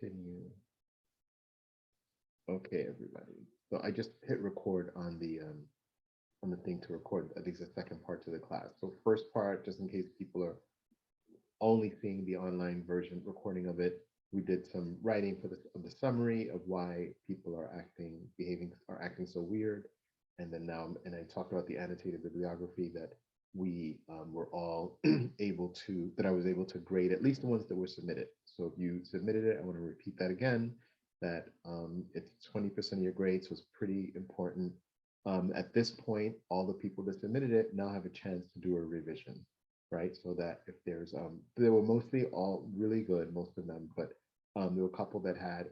continue. Okay, everybody. So I just hit record on the thing to record. I think it's the second part to the class. So first part, just in case people are only seeing the online version recording of it, we did some writing for the summary of why people are acting so weird. And then now, and I talked about the annotated bibliography that we were all that I was able to grade at least the ones that were submitted. So if you submitted it, I want to repeat that again, that it's 20% of your grade, so it's pretty important. At this point, all the people that submitted it now have a chance to do a revision, right? So that if there's, they were mostly all really good, most of them, but there were a couple that had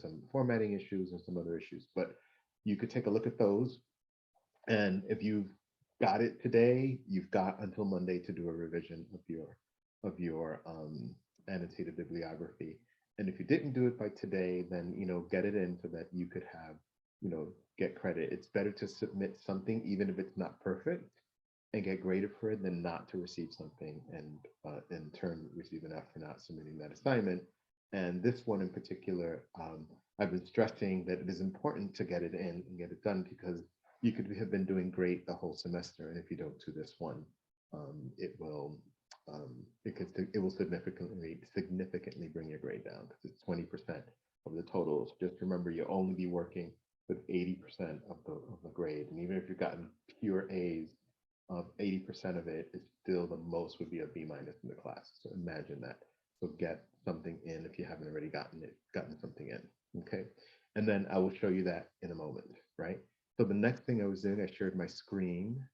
some formatting issues and some other issues, but you could take a look at those. And if you've got it today, you've got until Monday to do a revision of your annotated bibliography. And if you didn't do it by today, then get it in so that you could have get credit. It's better to submit something even if it's not perfect and get graded for it than not to receive something and in turn receive an F for not submitting that assignment. And this one in particular, I've been stressing that it is important to get it in and get it done, because you could have been doing great the whole semester, and if you don't do this one, it will significantly bring your grade down, because it's 20% of the totals. Just remember, you'll only be working with 80% of the grade, and even if you've gotten pure A's, 80% of it is still the most would be a B- in the class. So imagine that. So get something in if you haven't already gotten something in. Okay, and then I will show you that in a moment, right? So the next thing I was doing, I shared my screen,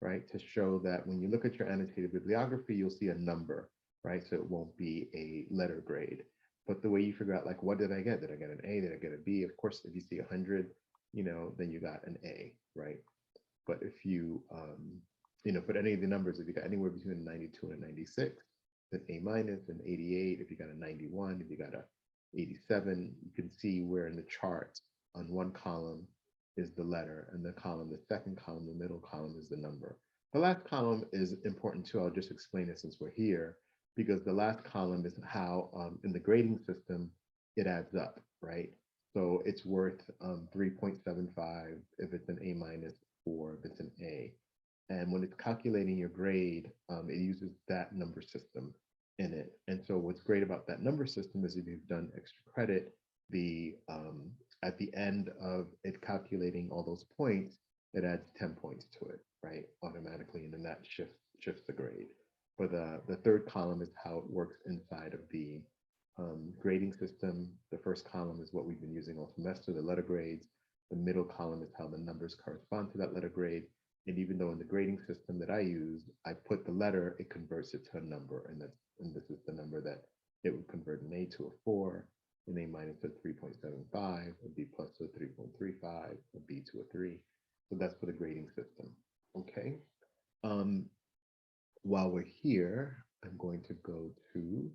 right, to show that when you look at your annotated bibliography, you'll see a number, right? So it won't be a letter grade. But the way you figure out, like, what did I get? Did I get an A? Did I get a B? Of course, if you see 100, then you got an A, right? But if you, put any of the numbers, if you got anywhere between 92 and 96, then A-, and 88, if you got a 91, if you got a 87, you can see where in the chart on one column is the letter, and the second column, the middle column is the number. The last column is important too. I'll just explain it since we're here, because the last column is how in the grading system, it adds up, right? So it's worth 3.75 if it's an A- or if it's an A. And when it's calculating your grade, it uses that number system in it. And so what's great about that number system is if you've done extra credit, at the end of it calculating all those points, it adds 10 points to it, right? Automatically, and then that shifts the grade. For the third column is how it works inside of the grading system. The first column is what we've been using all semester, the letter grades. The middle column is how the numbers correspond to that letter grade. And even though in the grading system that I use, I put the letter, it converts it to a number, and this is the number that it would convert an A to a 4, an A- to 3.75, a B+ to a 3.35, a B to a 3. So that's for the grading system. Okay. While we're here, I'm going to go to.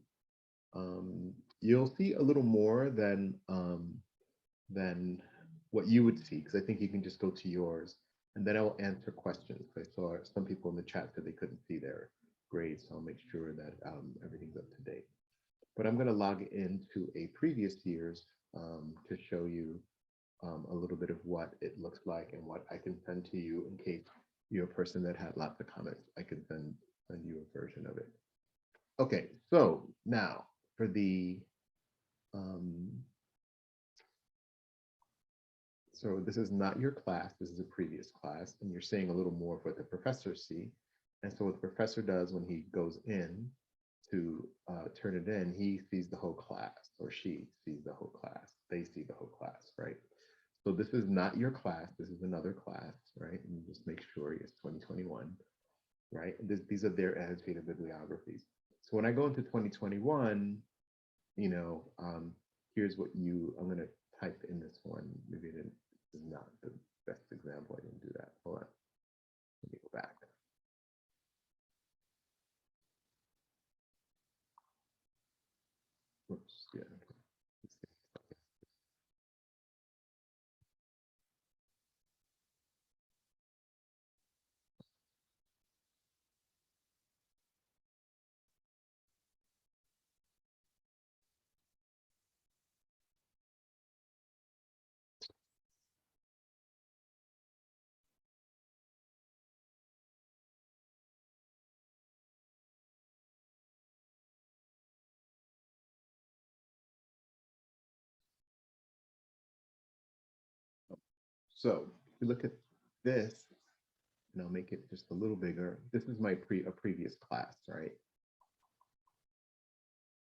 You'll see a little more than what you would see, because I think you can just go to yours, and then I will answer questions. I saw some people in the chat said they couldn't see their grades, so I'll make sure that everything's up to date. But I'm going to log into a previous year's to show you a little bit of what it looks like and what I can send to you in case you're a person that had lots of comments. I can send you a version of it. Okay, so now for the so this is not your class, this is a previous class, and you're seeing a little more of what the professors see. And so what the professor does when he goes in to turn it in, he sees the whole class, or she sees the whole class, they see the whole class, right? So this is not your class, this is another class, right? And just make sure it's 2021, right? These are their annotated bibliographies. So when I go into 2021, here's what I'm gonna type in this one. Maybe this is not the best example, I didn't do that. Hold on, let me go back. Oops, yeah. So if you look at this, and I'll make it just a little bigger. This is my previous class, right?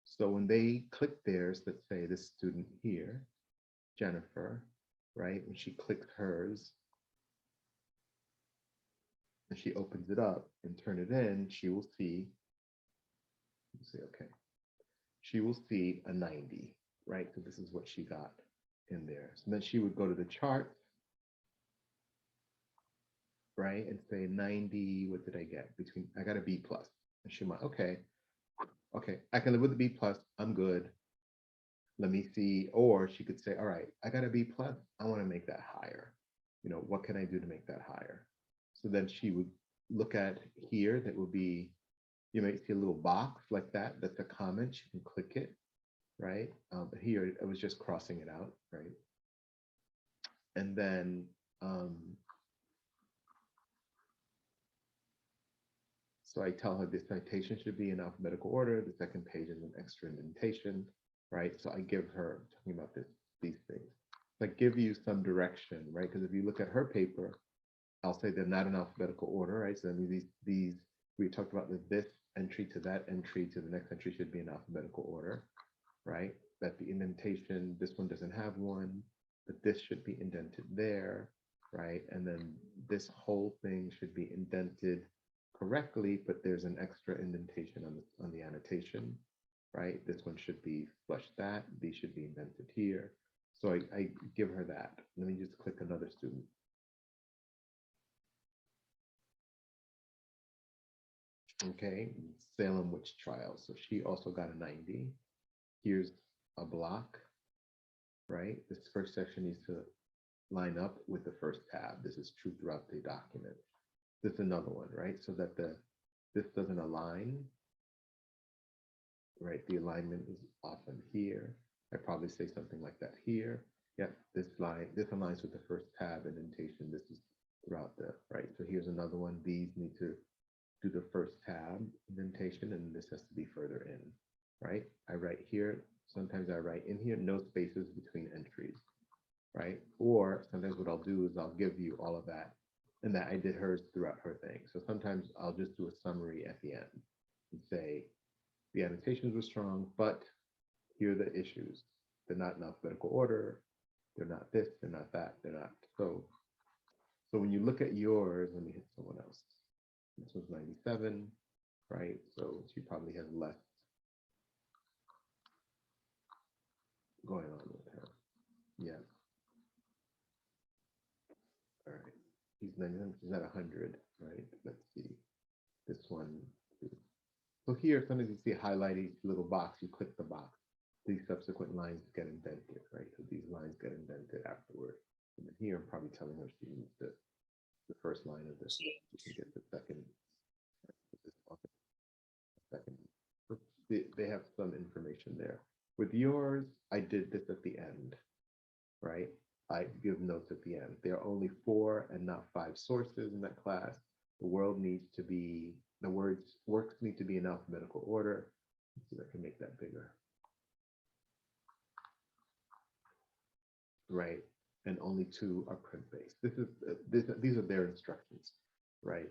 So when they click theirs, let's say this student here, Jennifer, right? When she clicks hers and she opens it up and turn it in, she will see, okay, she will see a 90, right? So this is what she got in there. So then she would go to the chart, right? And say 90, what did I get? I got a B plus. And she might, okay, I can live with a B plus, I'm good. Let me see, or she could say, all right, I got a B plus, I want to make that higher. You know, what can I do to make that higher? So then she would look at here, that would be, you might see a little box like that, that's a comment, she can click it, right? But here, I was just crossing it out, right? And then, so I tell her this citation should be in alphabetical order, the second page is an extra indentation, right? So I give her, talking about these things, I give you some direction, right? Because if you look at her paper, I'll say they're not in alphabetical order, right? So I mean, these we talked about this entry to that entry to the next entry should be in alphabetical order, right? That the indentation, this one doesn't have one, but this should be indented there, right? And then this whole thing should be indented correctly, but there's an extra indentation on the annotation, right? This one should be flush that, these should be indented here. So I give her that. Let me just click another student. Okay, Salem witch trial. So she also got a 90. Here's a block, right? This first section needs to line up with the first tab. This is true throughout the document. This is another one, right? So that this doesn't align, right? The alignment is often here. I probably say something like that here. Yep, this aligns with the first tab indentation. This is throughout right? So here's another one. These need to do the first tab indentation, and this has to be further in, right? I write here, sometimes I write in here, no spaces between entries, right? Or sometimes what I'll do is I'll give you all of that, and that I did hers throughout her thing. So sometimes I'll just do a summary at the end and say, the annotations were strong, but here are the issues. They're not in alphabetical order, they're not this, they're not that, they're not. So when you look at yours, let me hit someone else. This was 97, right? So she probably has less going on with her. Yeah. All right. He's 99, she's at 100, right? Let's see. This one. So here, sometimes you see a highlighted little box, you click the box. These subsequent lines get indented, right? So these lines get indented afterward. And then here, I'm probably telling her she needs the first line of this. She can get the second. Second. They have some information there. With yours, I did this at the end, right? I give notes at the end. There are only 4 and not 5 sources in that class. The works need to be in alphabetical order. Let's see if I can make that bigger. Right, and only 2 are print-based. These are their instructions, right?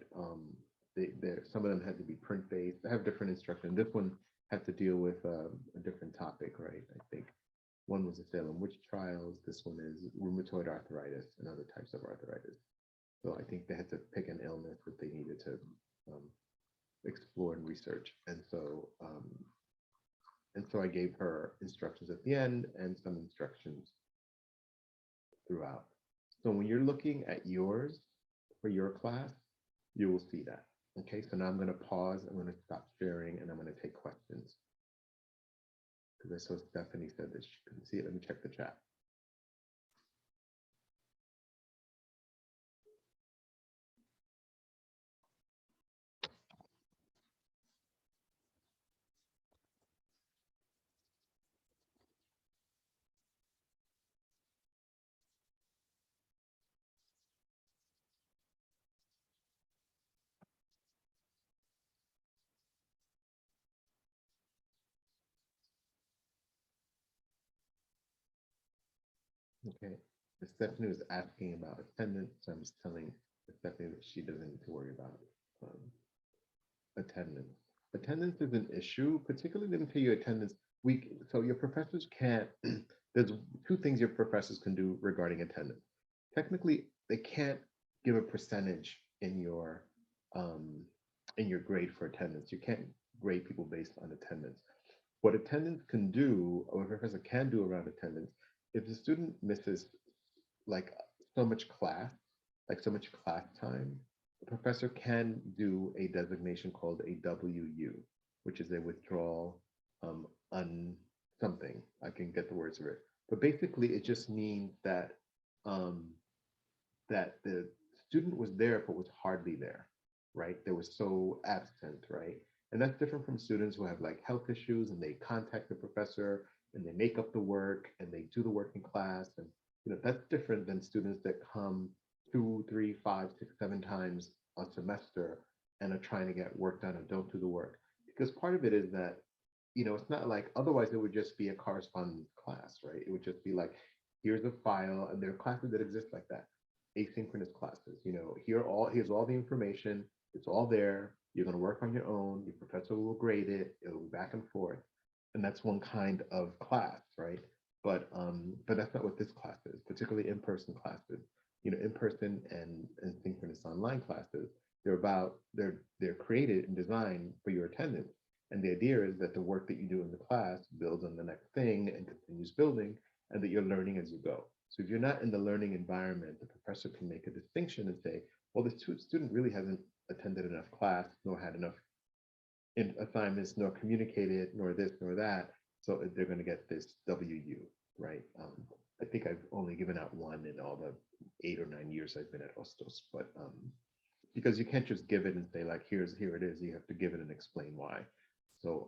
Some of them had to be print-based. They have different instructions. This one had to deal with a different topic, right? I think one was the Salem witch trials. This one is rheumatoid arthritis and other types of arthritis. So I think they had to pick an illness that they needed to explore and research. And so I gave her instructions at the end and some instructions throughout. So when you're looking at yours for your class, you will see that. Okay, so now I'm going to pause. I'm going to stop sharing and I'm going to take questions. Because I saw Stephanie said that she couldn't see it. Let me check the chat. Okay. Stephanie was asking about attendance, so I'm just telling Stephanie that she doesn't need to worry about um, attendance. Attendance is an issue, particularly let me tell you attendance. So your professors can't, there's two things your professors can do regarding attendance. Technically, they can't give a percentage um, in your grade for attendance. You can't grade people based on attendance. What attendance can do, or a professor can do around attendance, if the student misses like so much class, like so much class time, the professor can do a designation called a WU, which is a withdrawal on something. I can get the words for it. But basically it just means that um, that the student was there but was hardly there, right? They were so absent, right? And that's different from students who have like health issues and they contact the professor and they make up the work and they do the work in class. And that's different than students that come 2, 3, 5, 6, 7 times a semester and are trying to get work done and don't do the work. Because part of it is that, it's not like otherwise it would just be a correspondence class, right? It would just be like, here's a file, and there are classes that exist like that, asynchronous classes. Here's all the information. It's all there. You're going to work on your own. Your professor will grade it. It'll be back and forth, and that's one kind of class, right? But that's not what this class is. Particularly in-person classes. In-person and synchronous online classes. They're created and designed for your attendance. And the idea is that the work that you do in the class builds on the next thing and continues building, and that you're learning as you go. So if you're not in the learning environment, the professor can make a distinction and say, well, this student really hasn't attended enough class, nor had enough assignments, nor communicated, nor this, nor that. So they're going to get this WU, right? I think I've only given out one in all the 8 or 9 years I've been at Hostos, but because you can't just give it and say like, here it is. You have to give it and explain why. So,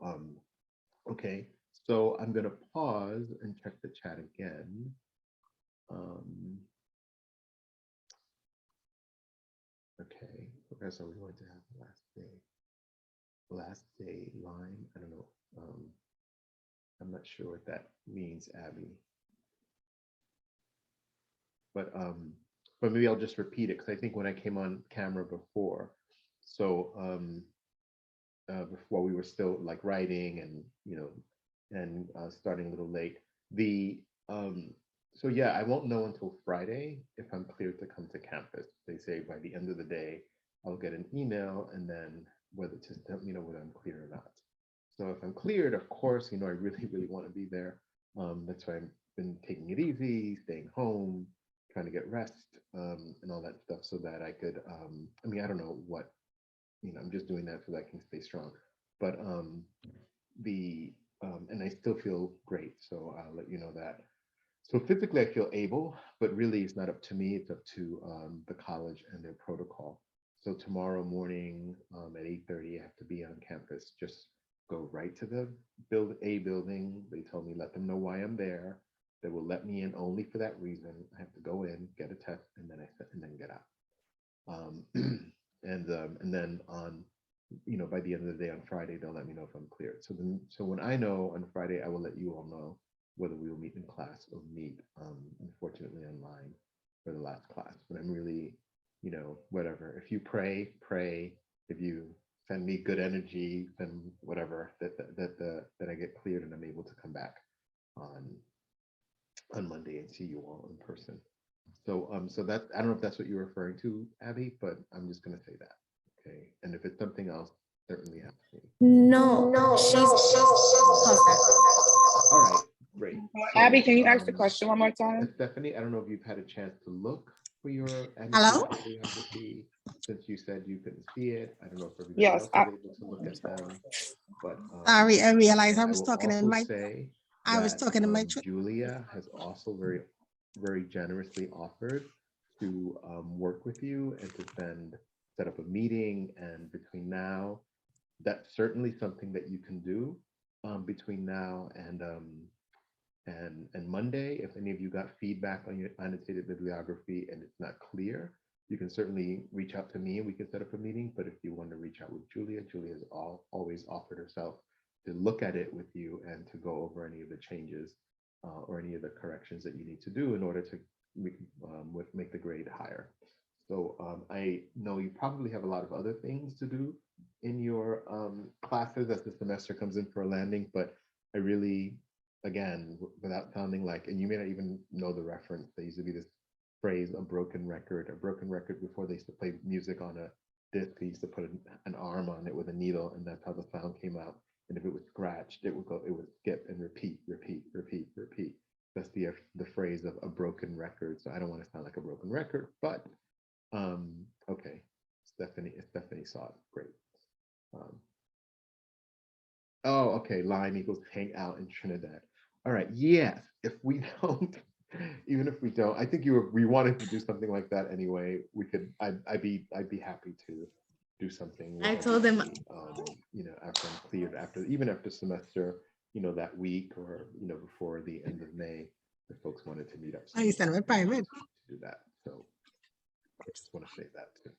okay. So I'm going to pause and check the chat again. Okay, Professor, we going to have the last day line. I don't know. I'm not sure what that means, Abby. But maybe I'll just repeat it because I think when I came on camera before, so before we were still like writing and starting a little late. So yeah, I won't know until Friday if I'm cleared to come to campus. They say by the end of the day, I'll get an email and then whether I'm clear or not. So if I'm cleared, of course, I really, really want to be there. That's why I've been taking it easy, staying home, trying to get rest, and all that stuff so that I could, I don't know what, I'm just doing that so that I can stay strong. But and I still feel great, so I'll let you know that. So physically, I feel able, but really it's not up to me. It's up to the college and their protocol. So tomorrow morning at 8:30, I have to be on campus. Just go right to the building. They told me let them know why I'm there. They will let me in only for that reason. I have to go in, get a test, and then get out. And then on, by the end of the day on Friday, they'll let me know if I'm cleared. So when I know on Friday, I will let you all know whether we will meet in class or meet, unfortunately, online for the last class. But I'm really, whatever. If you pray. If you send me good energy, then whatever, that I get cleared and I'm able to come back on Monday and see you all in person. So so that, I don't know if that's what you're referring to, Abby, but I'm just gonna say that. Okay. And if it's something else, certainly ask me. No, she's all right, great. So, Abby, can you ask the question one more time? Stephanie, I don't know if you've had a chance to look for your Hello? bibliography since you said you couldn't see it. I don't know if everybody Yes, else was able to look at them. But I realized I was will talking in also my say I was that, talking in my Julia has also very, very generously offered to work with you and to set up a meeting. And between now, that's certainly something that you can do between now and Monday. If any of you got feedback on your annotated bibliography and it's not clear, you can certainly reach out to me and we can set up a meeting. But if you want to reach out with Julia, Julia has always offered herself to look at it with you and to go over any of the changes or any of the corrections that you need to do in order to would make the grade higher. So I know you probably have a lot of other things to do in your classes as the semester comes in for a landing, but I really, again, without sounding like, and you may not even know the reference, there used to be this phrase, a broken record before they used to play music on a disc, they used to put an arm on it with a needle, and that's how the sound came out. And if it was scratched, it would skip and repeat, repeat, repeat, repeat. That's the phrase of a broken record. So I don't want to sound like a broken record, but okay. Stephanie saw it. Great. Oh, okay. Line equals hang out in Trinidad. All right. Yes. If we don't, even if we don't, I think we wanted to do something like that anyway. We could. I'd be happy to do something. I told them, you know, after I'm cleared, even after semester, you know, that week or you know before the end of May, if folks wanted to meet up. I sent my private. To do that. So I just want to say that too.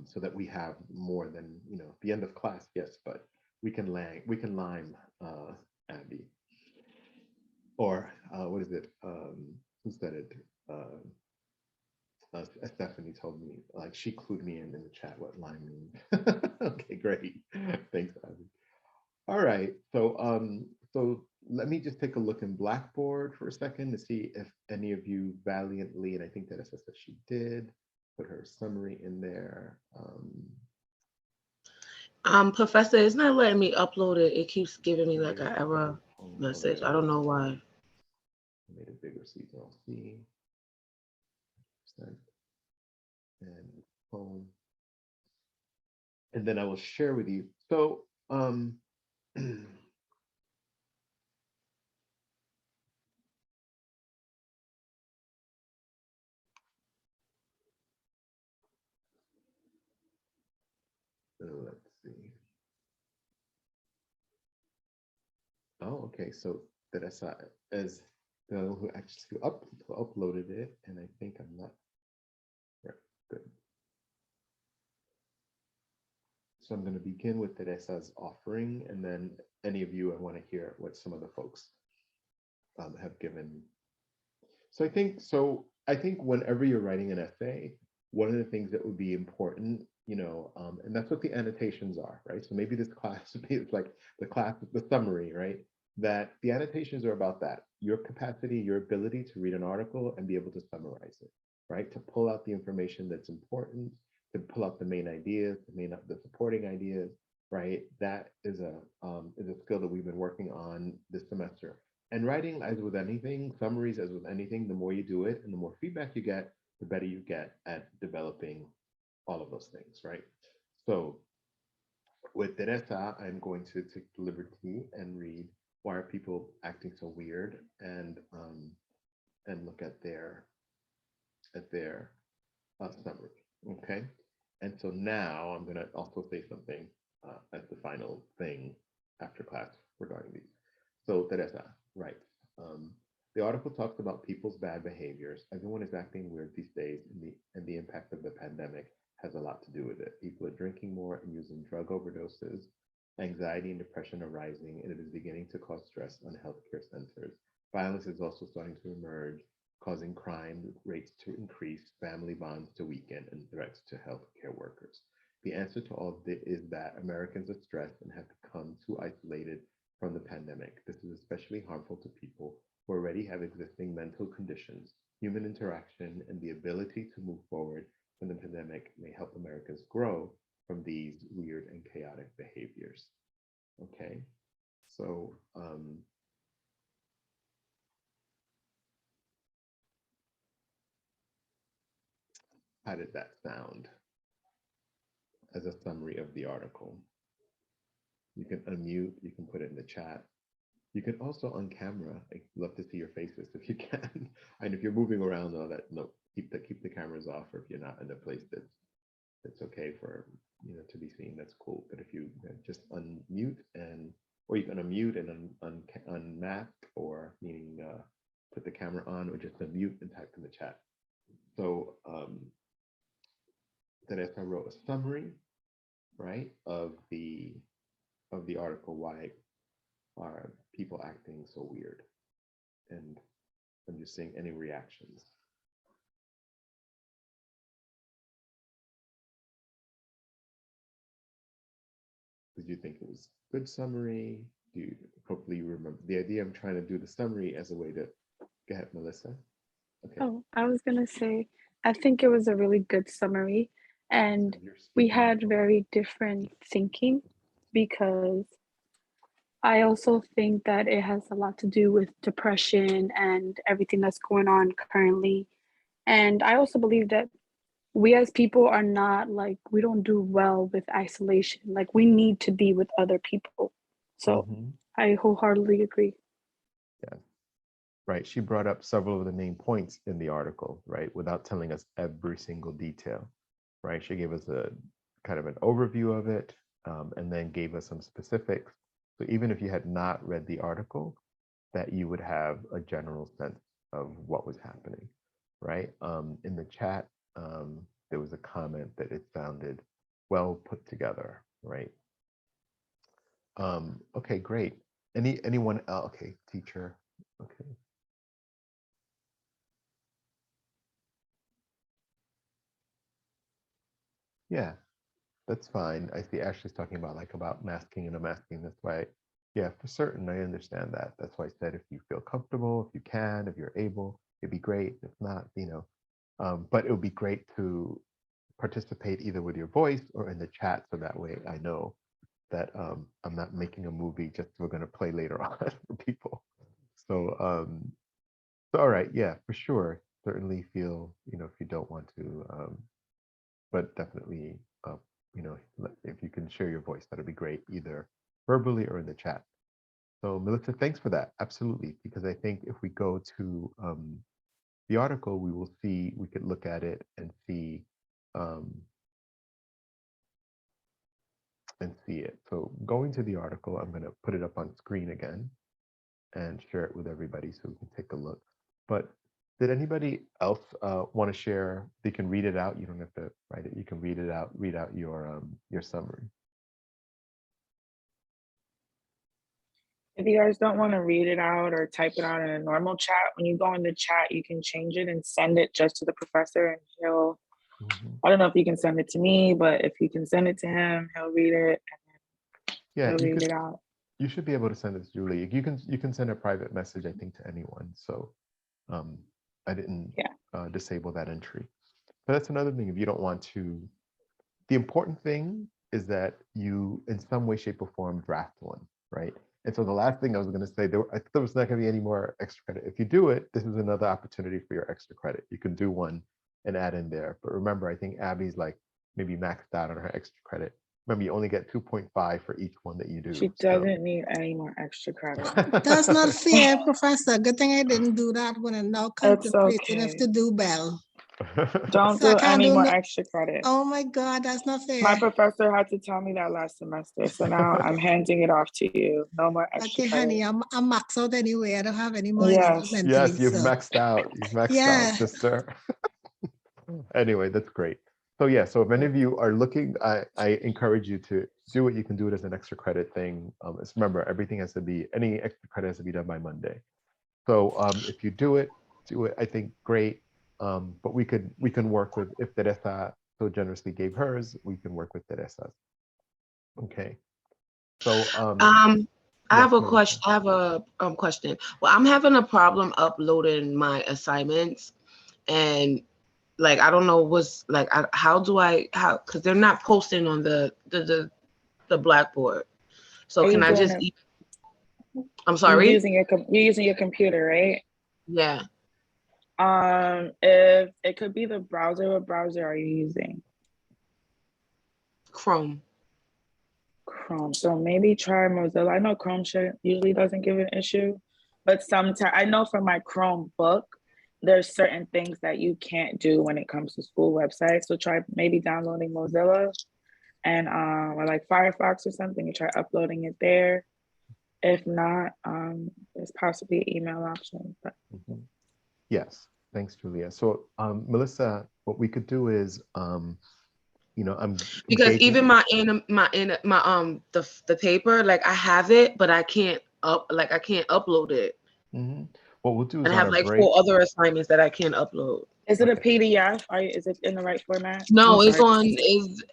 So that we have more than, you know, the end of class, yes, but we can lime Abby. Or what is it? Who said it? Stephanie told me, like she clued me in the chat what lime means. Okay, great. Thanks, Abby. All right, so let me just take a look in Blackboard for a second to see if any of you valiantly, and I think that says that she did, put her summary in there. Professor, it's not letting me upload it. It keeps giving me like an error message. I don't know why. Made it bigger so you can all see. And home. And then I will share with you. So let's see. Oh, okay. So that I saw as the who actually uploaded it, and I think I'm not. Right, good. So I'm going to begin with Teresa's offering, and then any of you, I want to hear what some of the folks have given. So I think whenever you're writing an essay, one of the things that would be important, you know, and that's what the annotations are, right? So maybe this class would be like the summary, right? That the annotations are about that, your capacity, your ability to read an article and be able to summarize it, right? To pull out the information that's important, to pull out the main ideas, the supporting ideas, right? That is a skill that we've been working on this semester. And writing, as with anything, summaries, as with anything, the more you do it and the more feedback you get, the better you get at developing all of those things, right? So with Teresa, I'm going to take the liberty and read Why Are People Acting So Weird, and look at their summary, okay? And so now I'm gonna also say something as the final thing after class regarding these. So Teresa writes, the article talks about people's bad behaviors. Everyone is acting weird these days, and the impact of the pandemic has a lot to do with it. People are drinking more and using drug overdoses. Anxiety and depression are rising, and it is beginning to cause stress on healthcare centers. Violence is also starting to emerge, causing crime rates to increase, family bonds to weaken, and threats to healthcare workers. The answer to all of this is that Americans are stressed and have become too isolated from the pandemic. This is especially harmful to people who already have existing mental conditions. Human interaction and the ability to move forward from the pandemic may help Americans grow from these weird and chaotic behaviors. Okay, so how did that sound as a summary of the article? You can unmute, you can put it in the chat. You can also on camera, I'd love to see your faces if you can. And if you're moving around, all that, no, keep the cameras off, or if you're not in a place that's okay for, you know, to be seen, that's cool. But if you just unmute or you can unmute and unmask, or meaning put the camera on, or just unmute and type in the chat. So Teresa wrote a summary, right, of the article, Why Are People Acting So Weird? And I'm just seeing any reactions. Did you think it was good summary? Do you hopefully you remember the idea? I'm trying to do the summary as a way to go ahead, Melissa. Okay. Oh, I was gonna say, I think it was a really good summary, and So you're we speaking had for- very different thinking because I also think that it has a lot to do with depression and everything that's going on currently. And I also believe that we as people are not like, we don't do well with isolation. Like, we need to be with other people. So Mhm. I wholeheartedly agree. Right. She brought up several of the main points in the article, right, without telling us every single detail, right? She gave us a kind of an overview of it, and then gave us some specifics. So even if you had not read the article, that you would have a general sense of what was happening, right? In the chat, there was a comment that it sounded well put together, right? Okay, great. Anyone else? Okay, teacher. Okay. Yeah, that's fine. I see Ashley's talking about about masking and unmasking. That's why, yeah, for certain, I understand that. That's why I said if you feel comfortable, if you can, if you're able, it'd be great. If not, but it would be great to participate either with your voice or in the chat, so that way I know that I'm not making a movie just we're going to play later on for people. So all right, yeah, for sure. Certainly feel, if you don't want to, but definitely, if you can share your voice, that'd be great, either verbally or in the chat. So Melissa, thanks for that. Absolutely, because I think if we go to the article, we could look at it and see it. So going to the article, I'm going to put it up on screen again and share it with everybody so we can take a look. But did anybody else want to share? They can read it out. You don't have to write it. You can read it out. Read out your summary. If you guys don't want to read it out or type it out in a normal chat, when you go in the chat, you can change it and send it just to the professor, and he'll, I don't know if you can send it to me, but if you can send it to him, he'll read it and Yeah, he'll read it out. You should be able to send it to Julie. You can send a private message, I think, to anyone. So I didn't disable that entry. But that's another thing. If you don't want to, the important thing is that you, in some way, shape, or form, draft one, right? And so the last thing I was going to say, I thought there was not going to be any more extra credit. If you do it, this is another opportunity for your extra credit. You can do one and add in there. But remember, I think Abby's maybe maxed out on her extra credit. Remember, you only get 2.5 for each one that you do. She doesn't need any more extra credit. That's not fair, Professor. Good thing I didn't do that when I'm now contemplating if to do Bell. Don't So I do can't any do more no- extra credit. Oh my God, that's not fair. My professor had to tell me that last semester, so now I'm handing it off to you. No more extra Okay, credit. honey, I'm maxed out anyway. I don't have any more. Yes, yes, you've maxed out. You've maxed out, sister. Anyway, that's great. So yeah, so if any of you are looking, I encourage you to do it. You can do it as an extra credit thing. Remember, everything has to be, any extra credit has to be done by Monday. So if you do it, I think great. But we can work with, if Teresa so generously gave hers, we can work with Teresa's. Okay. So I have a question. I have a question. Well, I'm having a problem uploading my assignments, and I don't know how because they're not posting on the Blackboard. So can I just? I'm sorry. You're using your computer, right? Yeah. If it could be the browser, what browser are you using? Chrome. So maybe try Mozilla. I know Chrome usually doesn't give an issue, but sometimes I know from my Chromebook, there's certain things that you can't do when it comes to school websites. So try maybe downloading Mozilla and or Firefox or something, and try uploading it there. If not, there's possibly an email option. But. Yes, thanks, Julia. So Melissa, what we could do is because even the paper, I have it, but I can't upload it. What we'll do is And I on have our like break. 4 other assignments that I can't upload. Is it a Okay. PDF? Is it in the right format? No, I'm it's sorry.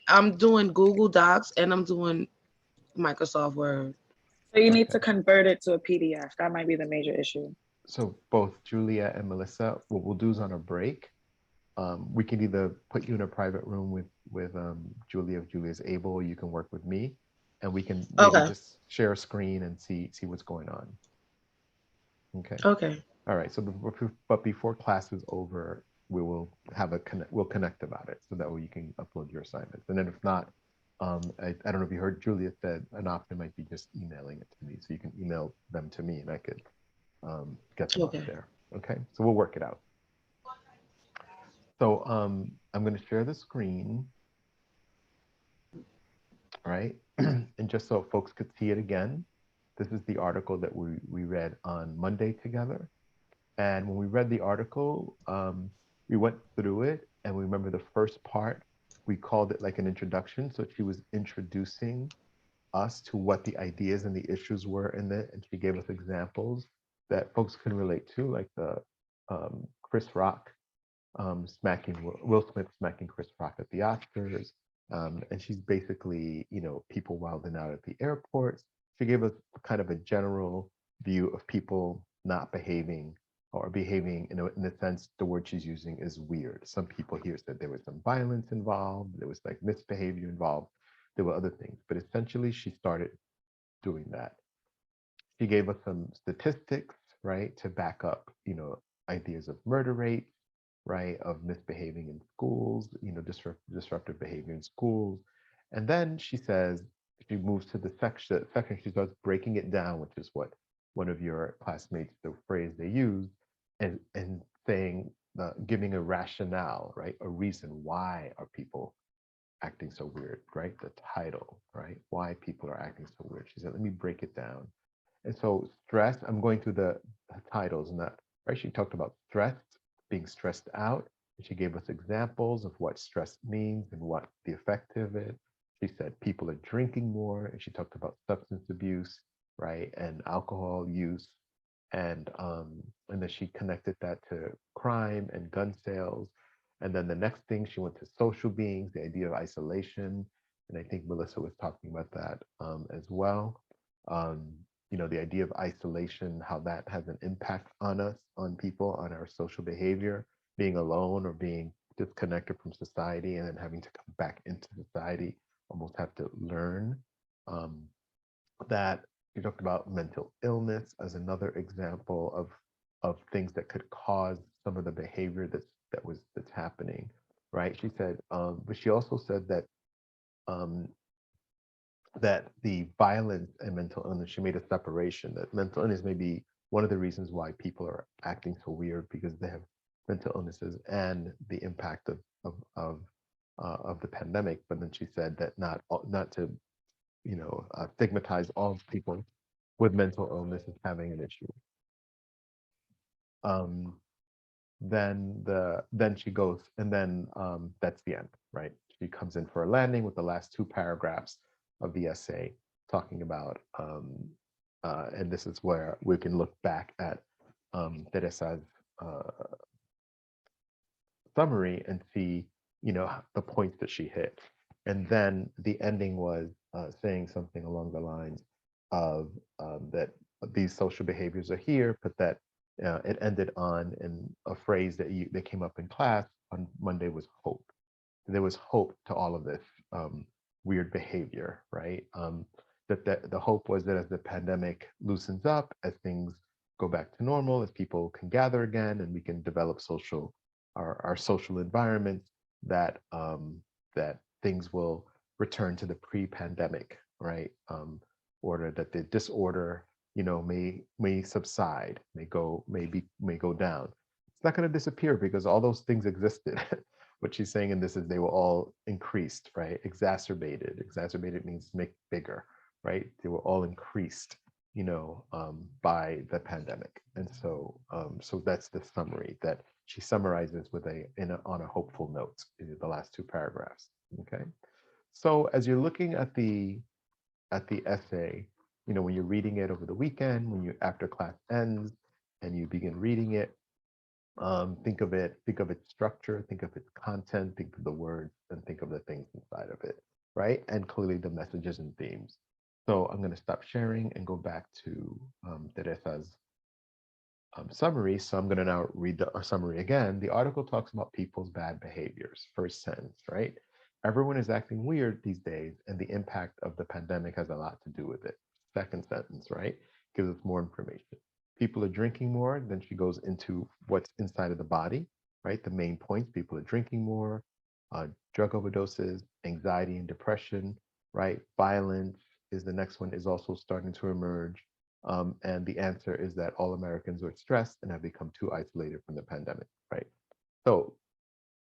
I'm doing Google Docs and I'm doing Microsoft Word. So you need Okay. to convert it to a PDF. That might be the major issue. So both Julia and Melissa, what we'll do is on a break, we can either put you in a private room with Julia if Julia's able, or you can work with me, and we can maybe Okay. just share a screen and see what's going on. Okay. Okay. All right. So, but before class is over, we will have we'll connect about it so that way you can upload your assignments. And then if not, I don't know if you heard Julia said an option might be just emailing it to me, so you can email them to me and I could get them up Okay. there. Okay. So we'll work it out. So I'm going to share the screen. All right. And just so folks could see it again, this is the article that we read on Monday together. And when we read the article, we went through it, and we remember the first part, we called it like an introduction. So she was introducing us to what the ideas and the issues were in it. And she gave us examples that folks can relate to, like the Chris Rock smacking Will Smith smacking Chris Rock at the Oscars. And she's basically, people wilding out at the airports. She gave us kind of a general view of people not behaving or behaving in the sense the word she's using is weird. Some people here said there was some violence involved, there was like misbehavior involved, there were other things, but essentially she started doing that. She gave us some statistics, right, to back up, ideas of murder rates, right, of misbehaving in schools, disruptive behavior in schools. And then she says, she moves to the section, she starts breaking it down, which is what one of your classmates, the phrase they use, and saying, giving a rationale, right, a reason why are people acting so weird, right? The title, right? Why people are acting so weird. She said, let me break it down. And so stress, I'm going through the titles and that, right? She talked about stress, being stressed out. And she gave us examples of what stress means and what the effect of it. She said people are drinking more, and she talked about substance abuse, right? And alcohol use. And then she connected that to crime and gun sales. And then the next thing, she went to social beings, the idea of isolation. And I think Melissa was talking about that as well. The idea of isolation, how that has an impact on us, on people, on our social behavior, being alone or being disconnected from society and then having to come back into society, almost have to learn. That you talked about mental illness as another example of things that could cause some of the behavior that's happening, right? She said, but she also said that that the violence and mental illness, she made a separation, that mental illness may be one of the reasons why people are acting so weird because they have mental illnesses and the impact of the pandemic. But then she said that not to stigmatize all people with mental illness as having an issue. Then she goes, and then that's the end, right? She comes in for a landing with the last 2 paragraphs of the essay talking about, and this is where we can look back at Teresa's summary and see, the points that she hit. And then the ending was saying something along the lines of that these social behaviors are here, but that it ended on in a phrase that came up in class on Monday was hope. There was hope to all of this weird behavior, right? That the hope was that as the pandemic loosens up, as things go back to normal, as people can gather again and we can develop our social environments, that that things will return to the pre-pandemic, right? Order that the disorder, may subside, may go down. It's not going to disappear because all those things existed. What she's saying in this is they were all increased, right? Exacerbated. Exacerbated means make bigger, right? They were all increased, by the pandemic. And so, so that's the summary that she summarizes with on a hopeful note in the last 2 paragraphs. Okay. So as you're looking at the essay, when you're reading it over the weekend, after class ends, and you begin reading it, think of its structure, think of its content, think of the words, and think of the things inside of it, right? And clearly the messages and themes. So I'm going to stop sharing and go back to Teresa's summary. So I'm going to now read the summary again. The article talks about people's bad behaviors. First sentence, right? Everyone is acting weird these days, and the impact of the pandemic has a lot to do with it. Second sentence, right? Gives us more information. People are drinking more. Then she goes into what's inside of the body, right? The main points: people are drinking more, drug overdoses, anxiety and depression, right? Violence is the next one, is also starting to emerge. And the answer is that all Americans are stressed and have become too isolated from the pandemic, right? So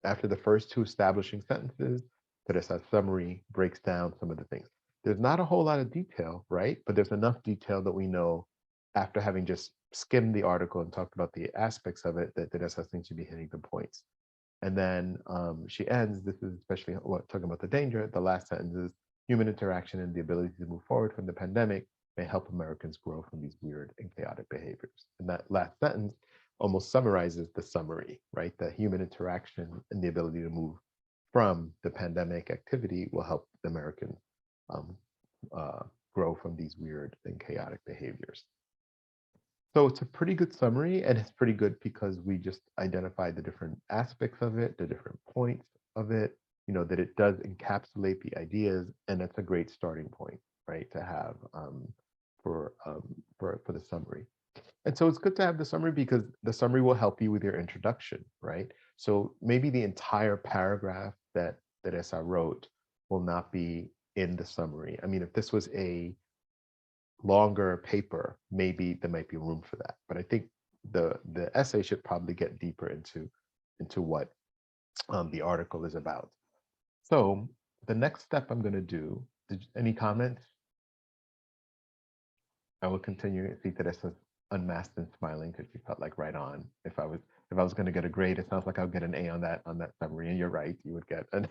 after the first two establishing sentences, Teresa's summary breaks down some of the things. There's not a whole lot of detail, right? But there's enough detail that we know, after having just skimmed the article and talked about the aspects of it, that Teresa thinks should be hitting the points. And then she ends, this is especially talking about the danger, the last sentence is, human interaction and the ability to move forward from the pandemic may help Americans grow from these weird and chaotic behaviors. And that last sentence almost summarizes the summary, right? That human interaction and the ability to move from the pandemic activity will help the Americans grow from these weird and chaotic behaviors. So it's a pretty good summary, and it's pretty good because we just identified the different aspects of it, the different points of it, you know, that it does encapsulate the ideas, and that's a great starting point, right, to have for the summary. And so it's good to have the summary because the summary will help you with your introduction, right? So maybe the entire paragraph that Teresa wrote will not be in the summary. I mean, if this was a longer paper, maybe there might be room for that. But I think the essay should probably get deeper into what the article is about. So the next step I'm going to do, any comments? I will continue to see Teresa's unmasked and smiling because she felt like right on. If I was going to get a grade, it sounds like I'll get an A on that summary. And you're right, you would get an.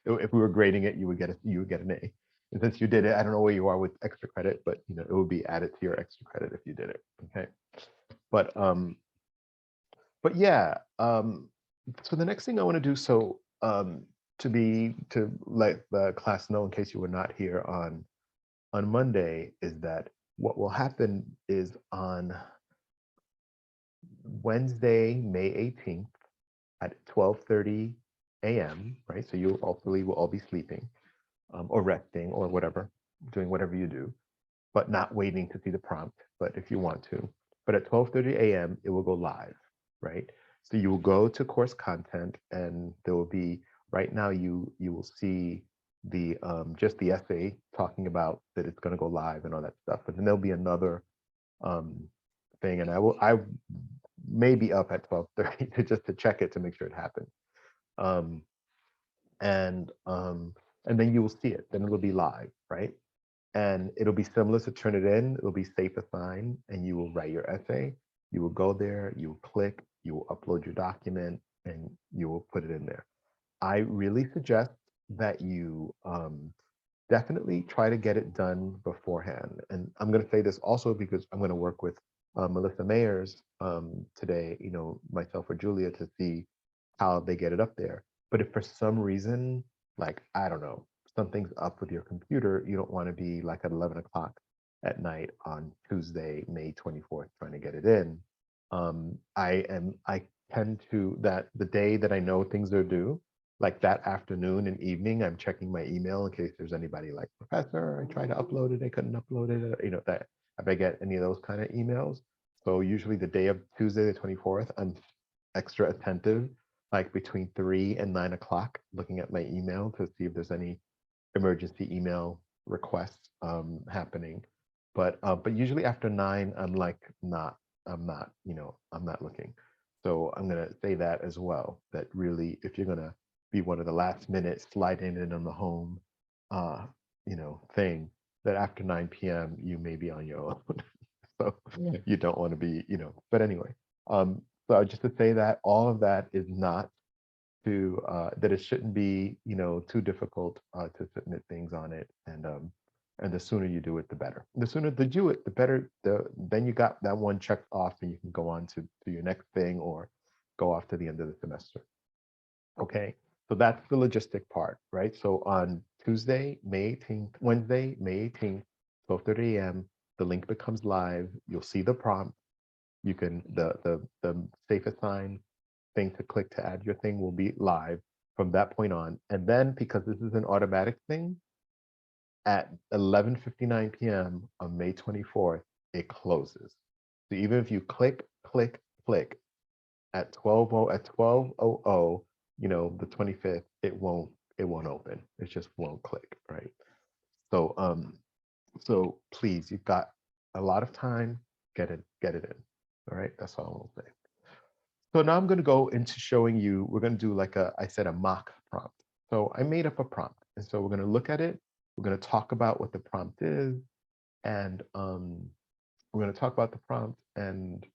If we were grading it, you would get an A. And since you did it, I don't know where you are with extra credit, but you know it would be added to your extra credit if you did it. Okay, but yeah. So the next thing I want to do, so to let the class know in case you were not here on Monday, is that what will happen is on Wednesday, May 18th at 12:30 a.m., right? So you hopefully will all be sleeping or resting or whatever, doing whatever you do, but not waiting to see the prompt, but if you want to. But at 12:30 a.m., it will go live, right? So you will go to course content and there will be, right now you will see the just the essay talking about that it's going to go live and all that stuff. But then there'll be another thing, and I may be up at 12:30 just to check it to make sure it happens. And then you will see it. Then it'll be live, right? And it'll be similar to Turnitin. It'll be safe assign, and you will write your essay. You will go there. You will click. You will upload your document, and you will put it in there. I really suggest that you definitely try to get it done beforehand. And I'm going to say this also because I'm going to work with Melissa Mayers today, you know, myself or Julia, to see how they get it up there. But if for some reason, like, I don't know, something's up with your computer, you don't want to be like at 11 o'clock at night on Tuesday, May 24th, trying to get it in. I tend to, that the day that I know things are due, like that afternoon and evening, I'm checking my email in case there's anybody like, Professor, I tried to upload it, I couldn't upload it, you know, that if I get any of those kind of emails. So usually the day of Tuesday, the 24th, I'm extra attentive, like between 3 and 9 o'clock, looking at my email to see if there's any emergency email requests happening. But usually after 9, I'm not looking. So I'm gonna say that as well, that really, if you're gonna be one of the last minute sliding in on the home, thing, that after 9 p.m. you may be on your own. So you don't want to be, but anyway, so just to say that all of that is not to, that it shouldn't be, too difficult to submit things on it. And And the sooner you do it, the better. The sooner you do it, the better. Then you got that one checked off, and you can go on to your next thing or go off to the end of the semester. Okay, so that's the logistic part, right? So on Tuesday, May 18th, Wednesday, May 18th, 12:30 a.m., the link becomes live. You'll see the prompt. You can the safe assign thing to click to add your thing will be live from that point on. And then because this is an automatic thing, at 11:59 p.m. on May 24th, it closes. So even if you click at 12:00, you know, the 25th, it won't open. It just won't click, right? So so please, you've got a lot of time, get it in. All right, that's all I'll say. So now I'm going to go into showing you, we're going to do like I said, a mock prompt. So I made up a prompt. And so we're going to look at it. We're going to talk about what the prompt is. And we're going to talk about the prompt and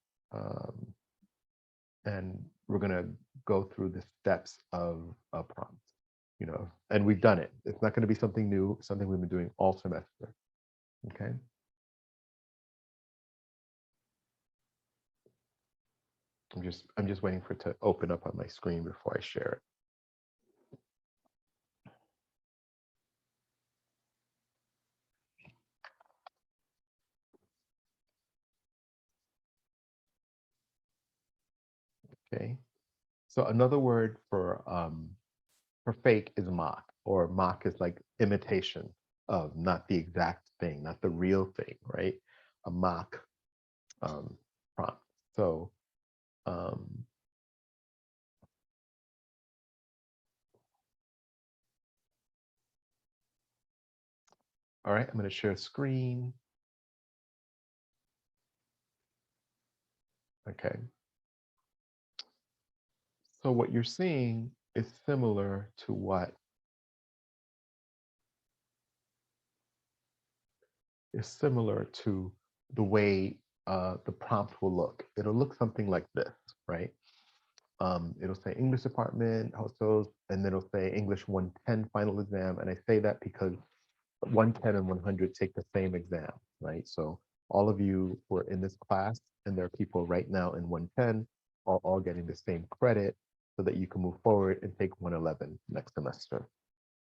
we're going to go through the steps of a prompt, you know, and we've done it. It's not going to be something new, something we've been doing all semester. Okay. I'm just waiting for it to open up on my screen before I share it. Okay. So another word for fake is mock, or mock is like imitation of, not the exact thing, not the real thing, right? A mock prompt. So all right, I'm going to share a screen. Okay. So what you're seeing is similar to what is similar to the way the prompt will look. It'll look something like this, right? It'll say English department, hostels, and then it'll say English 110 final exam. And I say that because 110 and 100 take the same exam, right? So all of you who are in this class, and there are people right now in 110, are all getting the same credit so that you can move forward and take 111 next semester,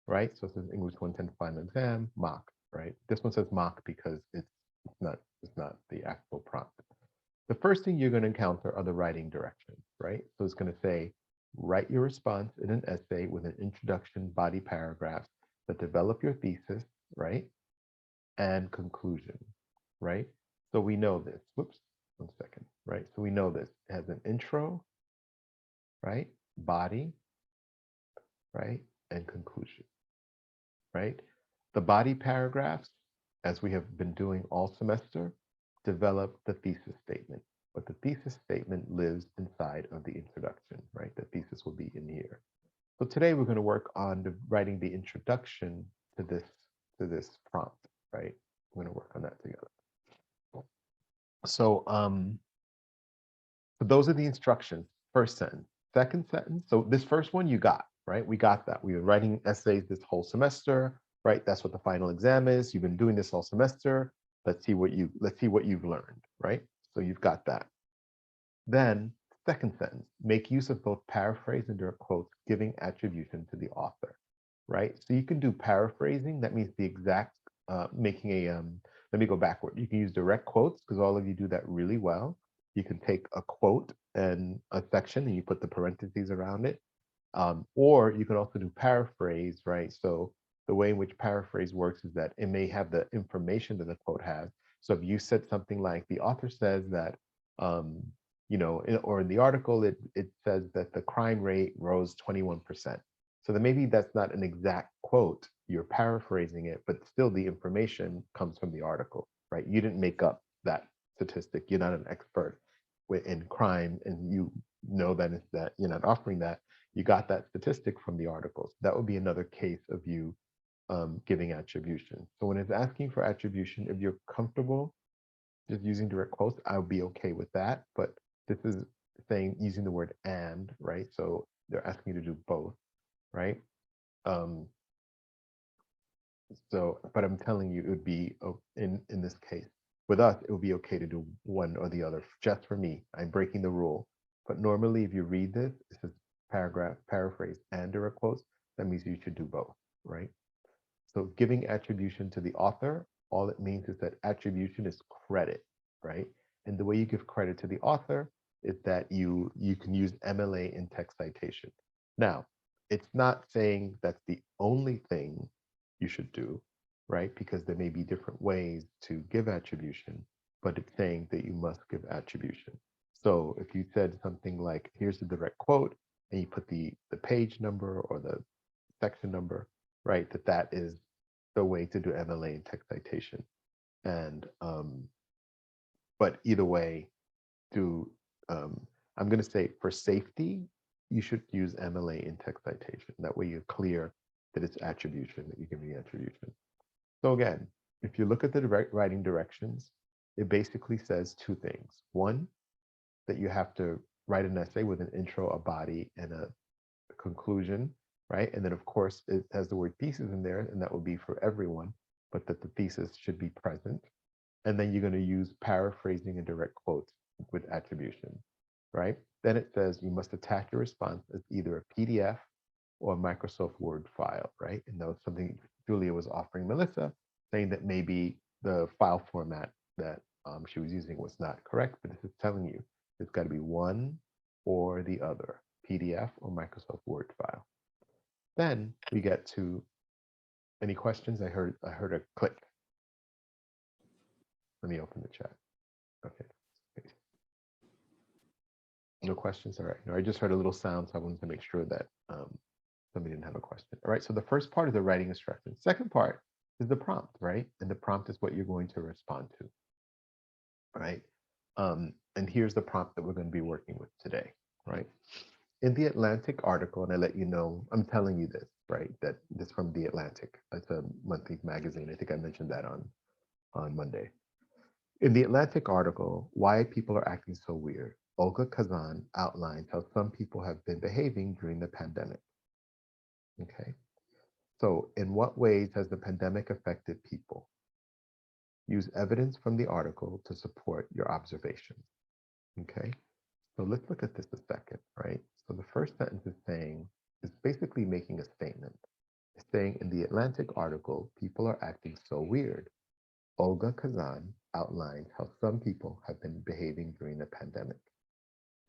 right? So it says English 110 final exam, mock, right? This one says mock because it's not the actual prompt. The first thing you're going to encounter are the writing directions, right? So it's going to say, write your response in an essay with an introduction, body paragraphs that develop your thesis, right? And conclusion, right? So we know this. Whoops, 1 second, right? So we know this. It has an intro, right? Body, right? And conclusion, right? The body paragraphs, as we have been doing all semester, develop the thesis statement. But the thesis statement lives inside of the introduction, right? The thesis will be in here. So today we're going to work on writing the introduction to this prompt, right? We're going to work on that together. So those are the instructions. First sentence, second sentence. So this first one you got, right? We got that. We were writing essays this whole semester, right? That's what the final exam is. You've been doing this all semester. Let's see what you've learned, right? So you've got that. Then second sentence, make use of both paraphrase and direct quotes, giving attribution to the author, right? So you can do paraphrasing. That means the exact making a let me go backward. You can use direct quotes because all of you do that really well. You can take a quote and a section and you put the parentheses around it. Or you can also do paraphrase, right? So the way in which paraphrase works is that it may have the information that the quote has. So if you said something like, the author says that, you know, or in the article, it says that the crime rate rose 21%. So then maybe that's not an exact quote, you're paraphrasing it, but still the information comes from the article, right? You didn't make up that statistic. You're not an expert in crime, and you know that it's that you're not offering that. You got that statistic from the articles. That would be another case of you giving attribution. So when it's asking for attribution, if you're comfortable just using direct quotes, I would be okay with that. But this is saying using the word and, right? So they're asking you to do both, right? So, but I'm telling you, it would be in this case with us, it would be okay to do one or the other. Just for me, I'm breaking the rule. But normally, if you read this, it says paragraph, paraphrase, and direct quotes. That means you should do both, right? So, giving attribution to the author, all it means is that attribution is credit, right? And the way you give credit to the author is that you can use MLA in text citation. Now, it's not saying that's the only thing you should do, right? Because there may be different ways to give attribution, but it's saying that you must give attribution. So if you said something like, here's the direct quote, and you put the page number or the section number, right? That is the way to do MLA in text citation. And but either way, I'm going to say for safety, you should use MLA in text citation. That way you're clear that it's attribution, that you give the attribution. So again, if you look at the writing directions, it basically says two things. One, that you have to write an essay with an intro, a body, and a conclusion, right? And then of course it has the word thesis in there, and that will be for everyone, but that the thesis should be present. And then you're going to use paraphrasing and direct quotes with attribution, right? Then it says you must attach your response as either a PDF or a Microsoft Word file, right? And that was something Julia was offering Melissa, saying that maybe the file format that she was using was not correct, but this is telling you it's got to be one or the other, PDF or Microsoft Word file. Then we get to any questions. I heard a click. Let me open the chat. Okay. No questions. All right. No, I just heard a little sound, so I wanted to make sure that somebody didn't have a question. All right. So the first part is the writing instructions. Second part is the prompt, right? And the prompt is what you're going to respond to. All right. And here's the prompt that we're going to be working with today, right? In the Atlantic article, and I let you know, I'm telling you this, right? That this from the Atlantic. It's a monthly magazine. I think I mentioned that on Monday. In the Atlantic article, Why People Are Acting So Weird, Olga Khazan outlines how some people have been behaving during the pandemic. Okay, so in what ways has the pandemic affected people? Use evidence from the article to support your observations. Okay, so let's look at this a second, right? So the first sentence is basically making a statement. It's saying in the Atlantic article, people are acting so weird. Olga Khazan outlines how some people have been behaving during the pandemic.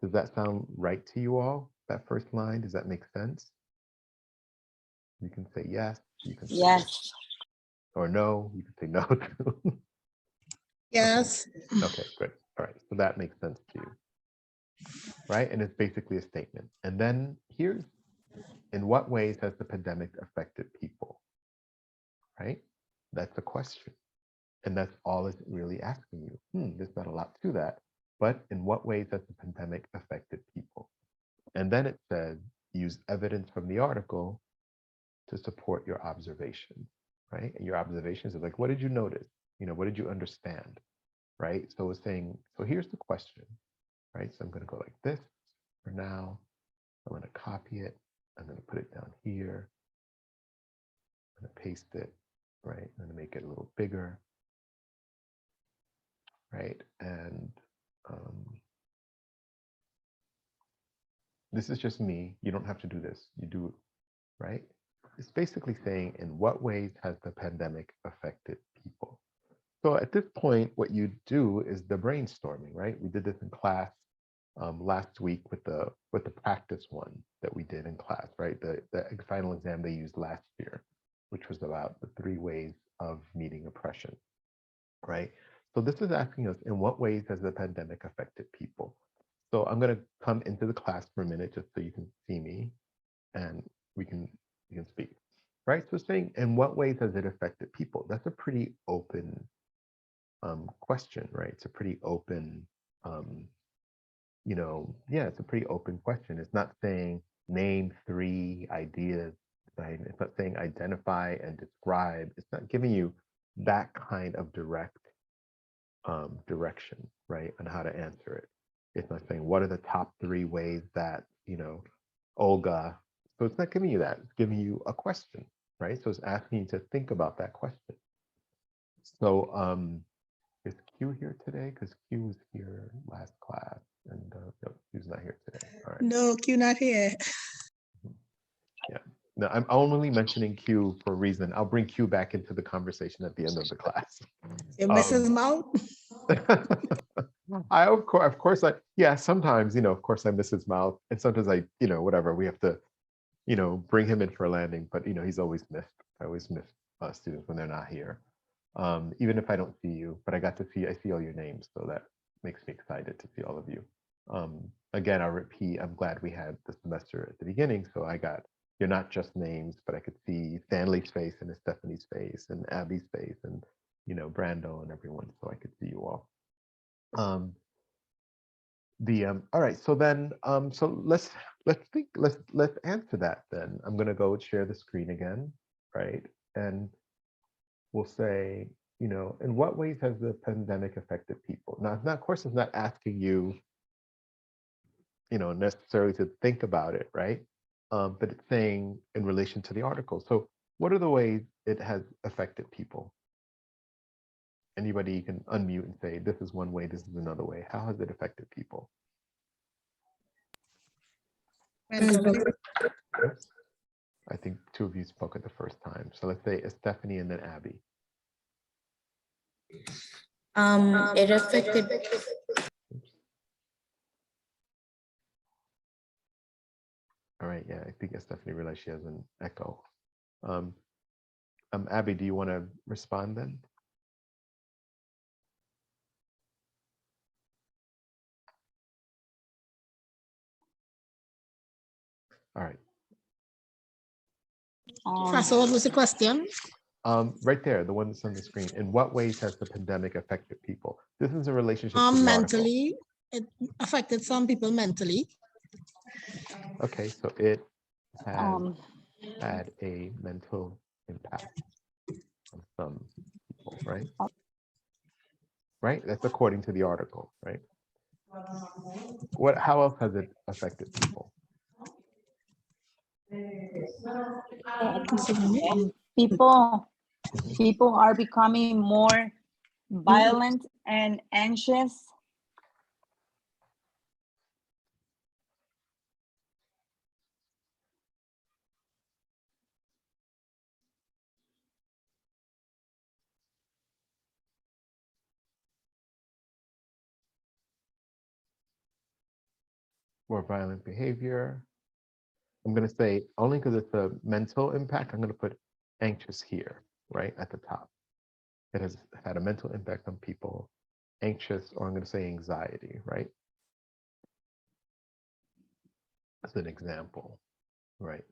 Does that sound right to you all? That first line, does that make sense? You can say yes, you can say yes, or no, you can say no too. Yes. Okay, good. All right, so that makes sense to you, right? And it's basically a statement. And then here's, in what ways has the pandemic affected people, right? That's a question. And that's all it's really asking you. There's not a lot to that, but in what ways has the pandemic affected people? And then it said, use evidence from the article to support your observations, right? And your observations are like, what did you notice? What did you understand, right? So it's saying, so here's the question, right? So I'm going to go like this for now. I'm going to copy it. I'm going to put it down here. I'm going to paste it, right? I'm going to make it a little bigger, right? And this is just me. You don't have to do this. You do it, right? It's basically saying, in what ways has the pandemic affected people? So at this point, what you do is the brainstorming, right? We did this in class last week with the practice one that we did in class, right? The final exam they used last year, which was about the 3 ways of meeting oppression, right? So this is asking us, in what ways has the pandemic affected people? So I'm going to come into the class for a minute just so you can see me and you can speak, right? So saying, in what ways has it affected people? That's a pretty open question, right? It's a pretty open, it's a pretty open question. It's not saying name 3 ideas, right? It's not saying identify and describe. It's not giving you that kind of direct direction, right, on how to answer it. It's not saying what are the top 3 ways that, Olga. So it's not giving you that. It's giving you a question, right? So it's asking you to think about that question. So is Q here today? Because Q was here last class, and no, Q's not here today. All right. No, Q not here. Yeah. No, I'm only mentioning Q for a reason. I'll bring Q back into the conversation at the end of the class. You miss his mouth? I of course yeah, sometimes, of course I miss his mouth, and sometimes I, whatever, we have to, bring him in for a landing, but he's always missed. I always miss students when they're not here. Even if I don't see you, but I see all your names, so that makes me excited to see all of you. Again, I'll repeat, I'm glad we had the semester at the beginning, so you're not just names, but I could see Stanley's face and Stephanie's face and Abby's face and, Brando and everyone, so I could see you all. All right, so then so let's answer that then. I'm gonna go share the screen again, right? And we'll say, in what ways has the pandemic affected people? Now, of course, it's not asking you, necessarily to think about it, right? But it's saying in relation to the article. So what are the ways it has affected people? Anybody can unmute and say, this is one way, this is another way. How has it affected people? Mentally. I think two of you spoke at the first time. So let's say Stephanie and then Abby. It affected. All right, yeah, I think Stephanie realized she has an echo. Abby, do you want to respond then? All right. So what was the question? Right there, the one that's on the screen. In what ways has the pandemic affected people? This is a relationship to the Mentally, it affected some people mentally. Okay, so it has had a mental impact on some people, right? Right? That's according to the article, right? How else has it affected people? People are becoming more violent and anxious. More violent behavior. I'm going to say, only because it's a mental impact, I'm going to put anxious here, right at the top. It has had a mental impact on people. Anxious, or I'm going to say anxiety, right? As an example, right?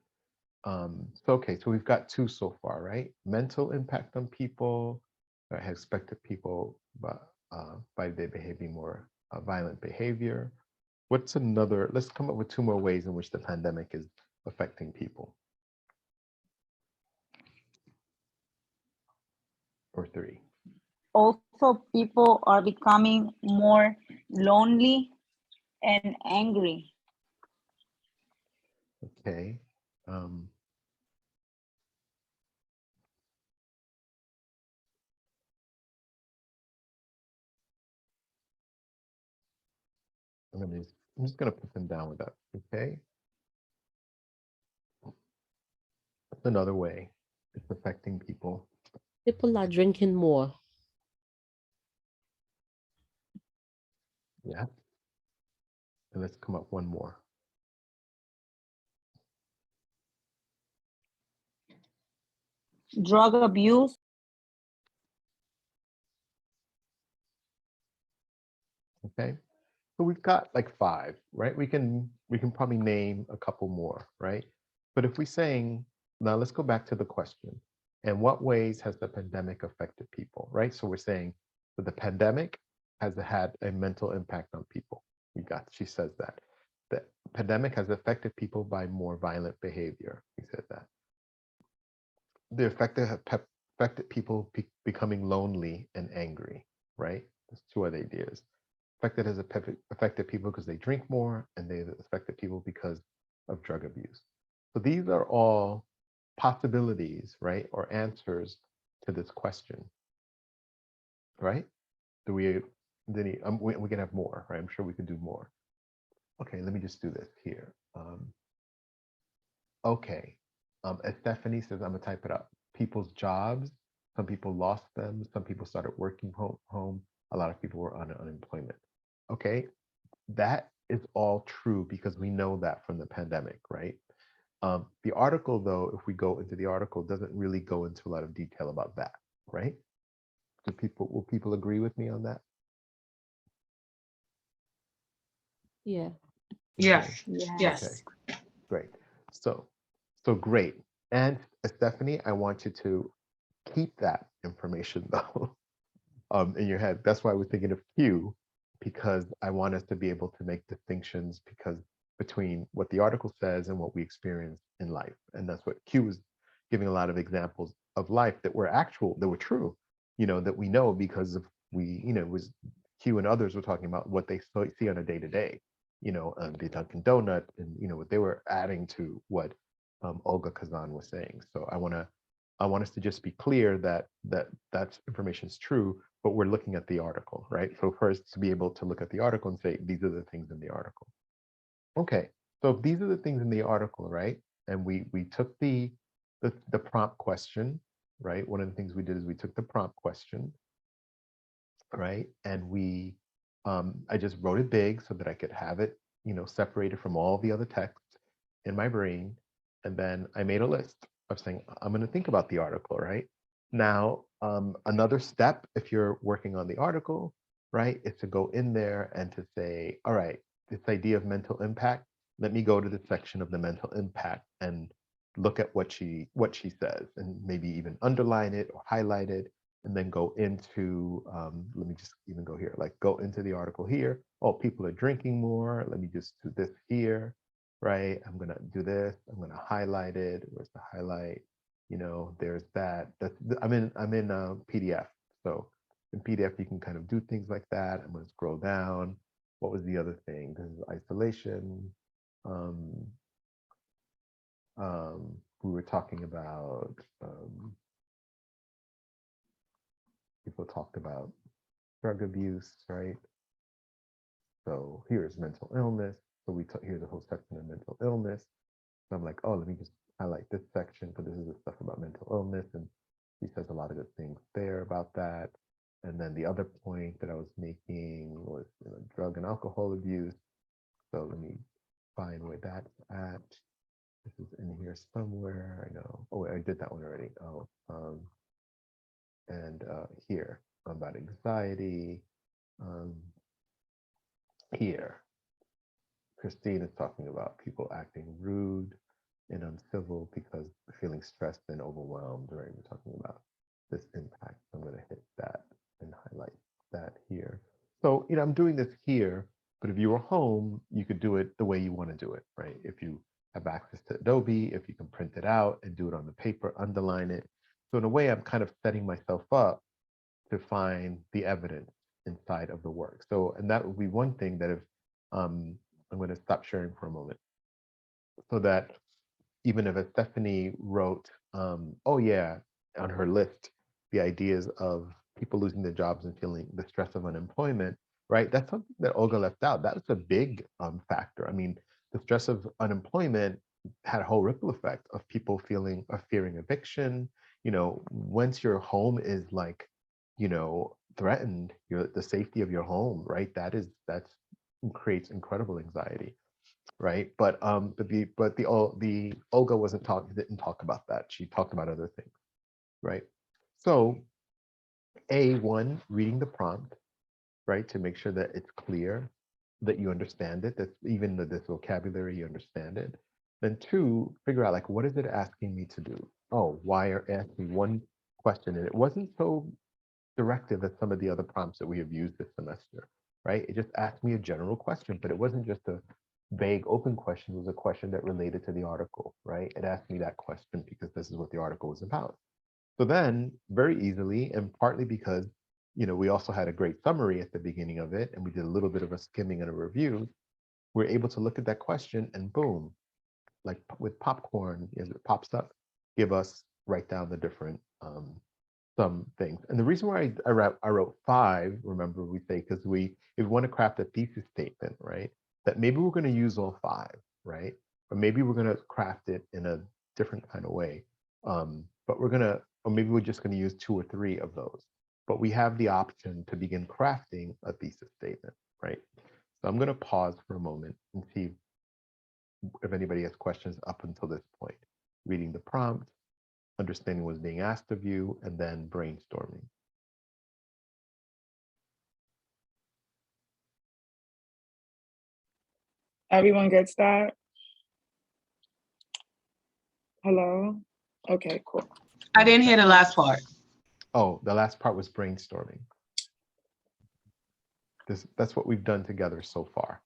Okay, so we've got two so far, right? Mental impact on people, that has affected people by their behaving more violent behavior. What's another? Let's come up with two more ways in which the pandemic is affecting people. Or three. Also, people are becoming more lonely and angry. Okay. I'm just going to put them down with that. Okay. That's another way it's affecting people. People are drinking more. Yeah. And let's come up one more. Drug abuse. Okay. So we've got like 5, right? We can probably name a couple more, right? But if we're saying, now let's go back to the question. In what ways has the pandemic affected people, right? So we're saying that the pandemic has had a mental impact on people. She says that. The pandemic has affected people by more violent behavior. We said that. The affected people becoming lonely and angry, right? There's 2 other ideas. Has affected people because they drink more, and they affected people because of drug abuse. So these are all possibilities, right, or answers to this question, right? Do we, we can have more, right? I'm sure we could do more. Okay, let me just do this here. Okay, as Stephanie says, I'm gonna type it up. People's jobs, some people lost them, some people started working home, a lot of people were on unemployment. Okay, that is all true because we know that from the pandemic, right? The article, though, if we go into the article, doesn't really go into a lot of detail about that, right? Will people agree with me on that? Yeah. Yes. Yes. Yes. Okay, great. So great. And Stephanie, I want you to keep that information though in your head. That's why I was thinking of Q, because I want us to be able to make distinctions between what the article says and what we experience in life. And that's what Q is giving a lot of examples of life that were true, that we know because of was Q and others were talking about what they see on a day-to-day, the Dunkin' Donut and, what they were adding to what Olga Khazan was saying. So I want us to just be clear that information is true, but we're looking at the article, right? So first, to be able to look at the article and say, these are the things in the article. Okay, so if these are the things in the article, right? And we took the prompt question, right? One of the things we did is we took the prompt question, right? And I just wrote it big so that I could have it, separated from all the other texts in my brain. And then I made a list of saying, I'm going to think about the article, right? Now, another step, if you're working on the article, right, is to go in there and to say, all right, this idea of mental impact, let me go to the section of the mental impact and look at what she says, and maybe even underline it or highlight it, and then go into, let me just even go here, like go into the article here. Oh, people are drinking more. Let me just do this here, right? I'm gonna do this. I'm gonna highlight it. Where's the highlight? There's that. I'm in PDF. So in PDF, you can kind of do things like that. I'm gonna scroll down. What was the other thing? This is isolation. We were talking about, people talked about drug abuse, right? So here's mental illness. So here's a whole section of mental illness. So I'm like, oh, let me just highlight this section, because this is the stuff about mental illness. And he says a lot of good things there about that. And then the other point that I was making was drug and alcohol abuse. So let me find where that's at. This is in here somewhere. I know. Oh, wait, I did that one already. Oh, and here about anxiety. Here, Christine is talking about people acting rude and uncivil because feeling stressed and overwhelmed, right? We're talking about this impact. I'm going to hit that and highlight that here. So, I'm doing this here, but if you were home, you could do it the way you want to do it, right? If you have access to Adobe, if you can print it out and do it on the paper, underline it. So in a way, I'm kind of setting myself up to find the evidence inside of the work. So, and that would be one thing that if, I'm going to stop sharing for a moment, so that even if Stephanie wrote, oh yeah, on her list, the ideas of people losing their jobs and feeling the stress of unemployment, right? That's something that Olga left out. That's a big factor. I mean, the stress of unemployment had a whole ripple effect of people fearing eviction. Once your home is like, threatened, the safety of your home, right? That creates incredible anxiety, right? But the Olga didn't talk about that. She talked about other things, right? So one, reading the prompt, right, to make sure that it's clear, that you understand it, that even this vocabulary, you understand it. Then two, figure out like, what is it asking me to do? Oh, why are asking one question? And it wasn't so directive as some of the other prompts that we have used this semester, right? It just asked me a general question, but it wasn't just a vague open question. It was a question that related to the article, right? It asked me that question because this is what the article was about. So then very easily, and partly because, we also had a great summary at the beginning of it, and we did a little bit of a skimming and a review, we're able to look at that question and boom, like with popcorn, as it pops up, write down the different some things. And the reason why I wrote 5, remember we say, because if we want to craft a thesis statement, right, that maybe we're going to use all 5, right? Or maybe we're going to craft it in a different kind of way. But or maybe we're just going to use 2 or 3 of those. But we have the option to begin crafting a thesis statement, right? So I'm going to pause for a moment and see if anybody has questions up until this point. Reading the prompt, understanding what's being asked of you, and then brainstorming. Everyone gets that? Hello? Okay, cool. I didn't hear the last part. Oh, the last part was brainstorming. That's what we've done together so far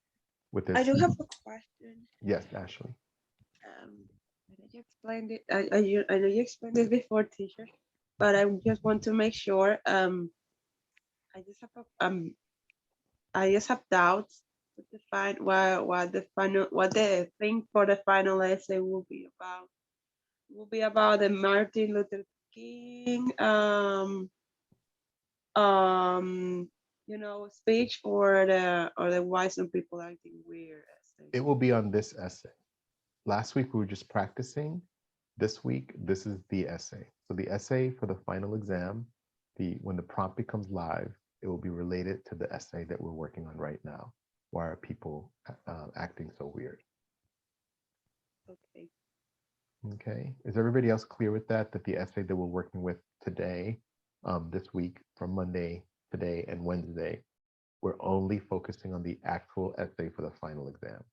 with this. I do have a question. Yes, Ashley. I know you explained it. I know you explained it before, teacher, but I just want to make sure. I just have doubts to define what the thing for the final essay will be about. Will be about the Martin Luther King speech, or the why some people acting weird essay. It will be on this essay. Last week we were just practicing. This week, this is the essay. So the essay for the final exam, when the prompt becomes live, it will be related to the essay that we're working on right now. Why are people acting so weird? Okay. Okay. Is everybody else clear with that? That the essay that we're working with today, this week, from Monday, today, and Wednesday, we're only focusing on the actual essay for the final exam.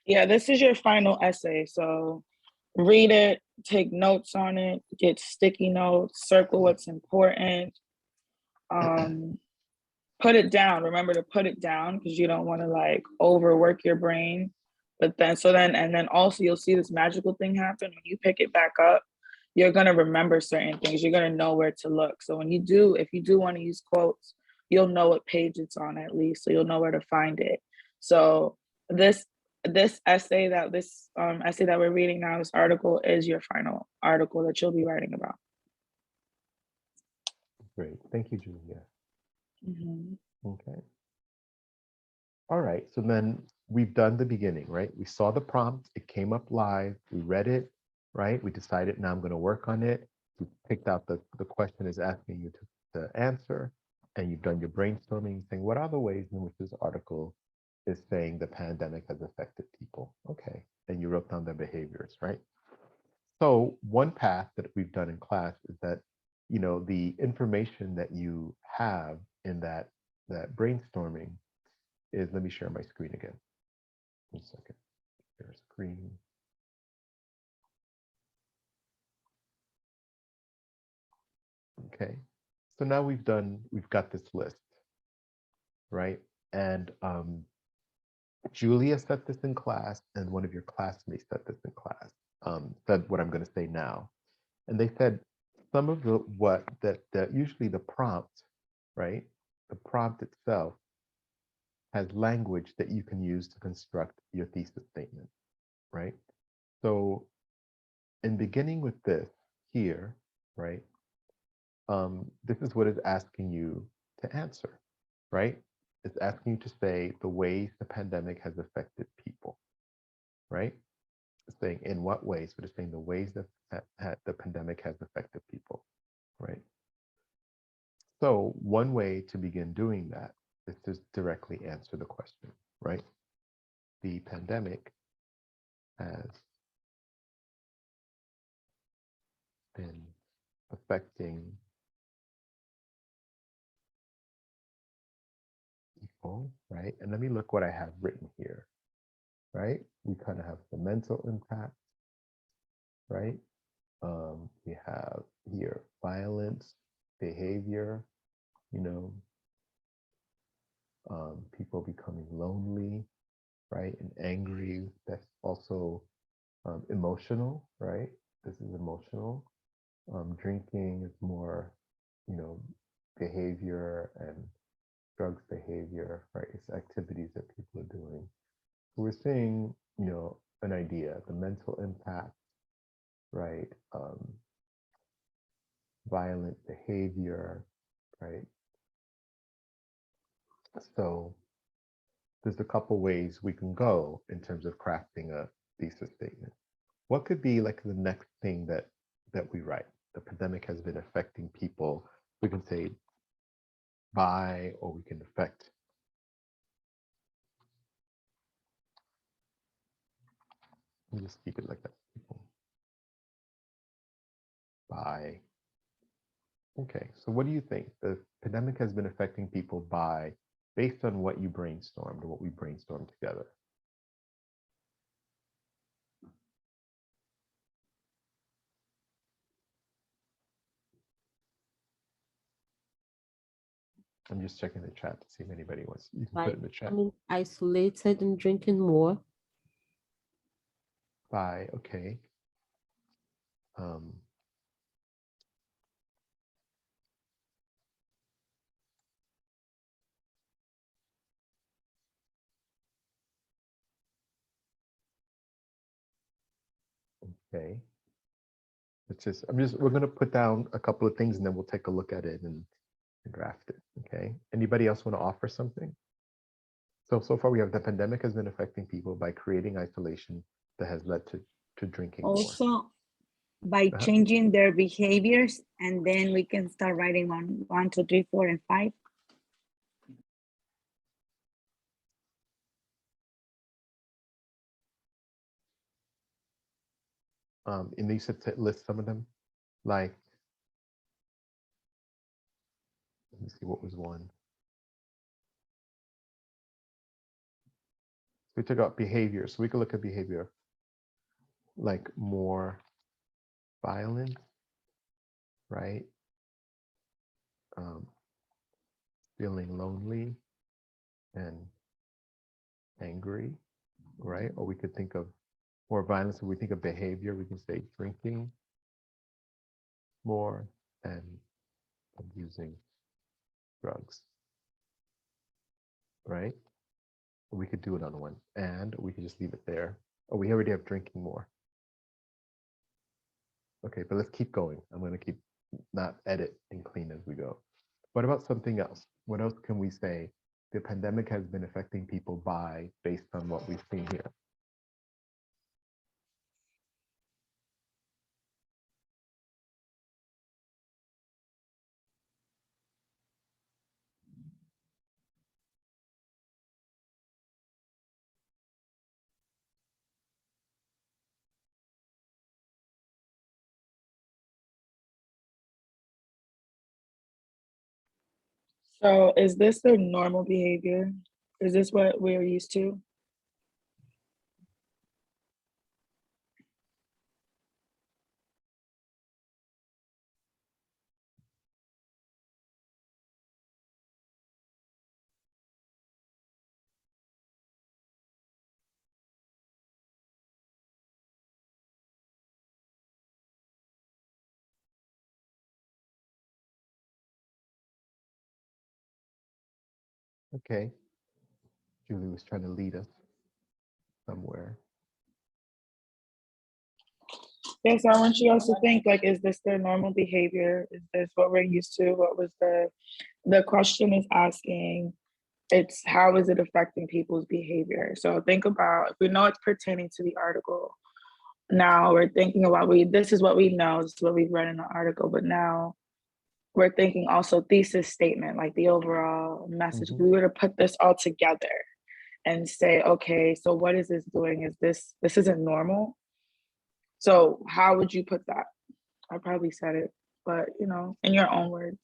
Yeah, this is your final essay. So read it, take notes on it, get sticky notes, circle what's important. Put it down. Remember to put it down, because you don't want to like overwork your brain. But then also you'll see this magical thing happen when you pick it back up. You're gonna remember certain things. You're gonna know where to look. So if you do want to use quotes, you'll know what page it's on at least, so you'll know where to find it. So this essay that we're reading now, this article, is your final article that you'll be writing about. Great, thank you, Julia. Mm-hmm. Okay. All right, so then we've done the beginning, right? We saw the prompt, it came up live, we read it, right? We decided now I'm going to work on it. We picked out the question is asking you to answer, and you've done your brainstorming, saying what are the ways in which this article is saying the pandemic has affected people? Okay, and you wrote down their behaviors, right? So one path that we've done in class is that, the information that you have in that brainstorming is, let me share my screen again. One second. Share screen. Okay. So now we've got this list, right? And Julia set this in class, and one of your classmates set this in class, said what I'm going to say now. And they said some of usually the prompt, right? The prompt itself has language that you can use to construct your thesis statement, right? So in beginning with this here, right? This is what it's asking you to answer, right? It's asking you to say the ways the pandemic has affected people, right? It's saying in what ways, but it's saying the ways that the pandemic has affected people, right? So one way to begin doing that is to directly answer the question, right? The pandemic has been affecting people, right? And let me look what I have written here, right? We kind of have the mental impact, right? We have here violence, behavior, people becoming lonely, right? And angry. That's also emotional, right? This is emotional. Drinking is more, behavior, and drugs behavior, right? It's activities that people are doing. So we're seeing, an idea, the mental impact, right? Violent behavior, right? So there's a couple ways we can go in terms of crafting a thesis statement. What could be like the next thing that we write? The pandemic has been affecting people. We can say by, or we can affect. Let me just keep it like that. People. By. Okay, so what do you think? The pandemic has been affecting people by, based on what you brainstormed, or what we brainstormed together. I'm just checking the chat to see if anybody wants. You can put it in the chat. I mean, isolated and drinking more. By, okay. Okay. We're gonna put down a couple of things and then we'll take a look at it and draft it. Okay. Anybody else want to offer something? So far we have the pandemic has been affecting people by creating isolation that has led to drinking more. Also, by Uh-huh. changing their behaviors, and then we can start writing on 1, 2, 3, 4, and 5. And you said to list some of them, like, let me see what was one. So we took out behavior, so we could look at behavior like more violent, right? Feeling lonely and angry, right? Or we could think of more violence. When we think of behavior, we can say drinking more and abusing drugs, right? We could do another one, and we could just leave it there. Oh, we already have drinking more. Okay, but let's keep going. I'm going to keep not edit and clean as we go. What about something else? What else can we say? The pandemic has been affecting people by, based on what we've seen here. So is this the normal behavior? Is this what we're used to? Okay. Julie was trying to lead us somewhere. Yeah, so I want you guys to think, like, is this their normal behavior? Is this what we're used to? What was the question is asking, it's how is it affecting people's behavior? So think about, if we know it's pertaining to the article, now we're thinking about, this is what we know, this is what we've read in the article, but now we're thinking also thesis statement, like the overall message. If we were to put this all together and say, okay, so what is this doing? Is this isn't normal? So how would you put that? I probably said it, but you know, in your own words.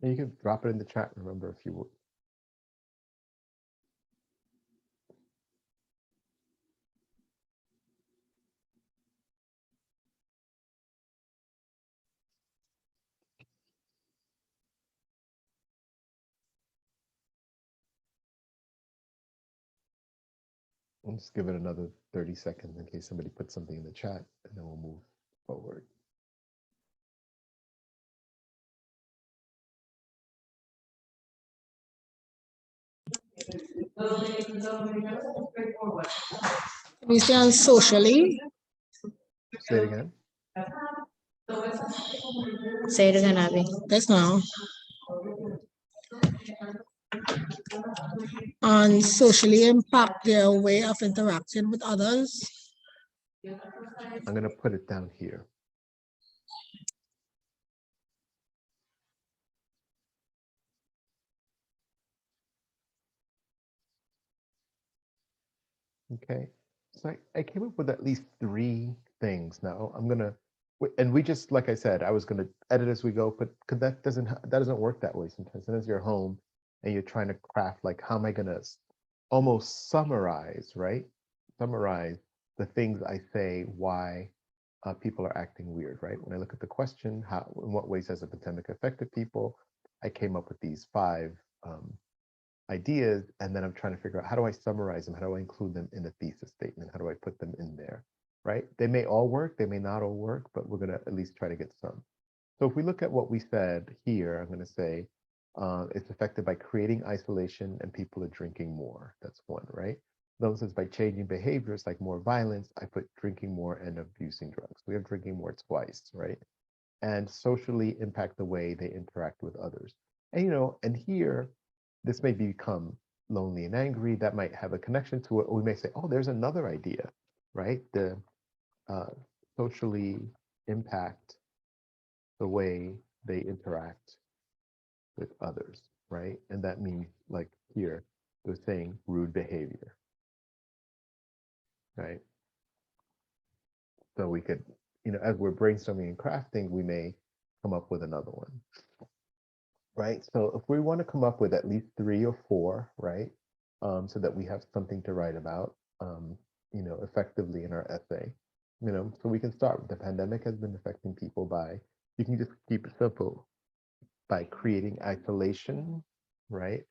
And you can drop it in the chat, remember, if you would. I'll just give it another 30 seconds in case somebody puts something in the chat, and then we'll move forward. We say on socially. Say it again. Say it again, Abby. That's now. On socially impact their way of interacting with others. I'm going to put it down here. Okay, so I came up with at least 3 things. Now I'm gonna, and we just, like I said, I was gonna edit as we go, but that doesn't work that way sometimes. Sometimes you're home and you're trying to craft, like, how am I gonna almost summarize, right? Summarize the things I say, why people are acting weird, right? When I look at the question, how, in what ways has the pandemic affected people? I came up with these 5 ideas, and then I'm trying to figure out, how do I summarize them? How do I include them in a thesis statement? How do I put them in there, right? They may all work, they may not all work, but we're gonna at least try to get some. So if we look at what we said here, I'm gonna say it's affected by creating isolation and people are drinking more. That's 1, right? Those is by changing behaviors like more violence. I put drinking more and abusing drugs. We have drinking more twice, right? And socially impact the way they interact with others. And and here, this may become lonely and angry. That might have a connection to it. Or we may say, oh, there's another idea, right? The socially impact the way they interact with others, right? And that means, like here, they're saying rude behavior, right? So we could, as we're brainstorming and crafting, we may come up with another one, right? So if we want to come up with at least 3 or 4, right? So that we have something to write about, effectively in our essay, so we can start with the pandemic has been affecting people by, you can just keep it simple, by creating isolation, right?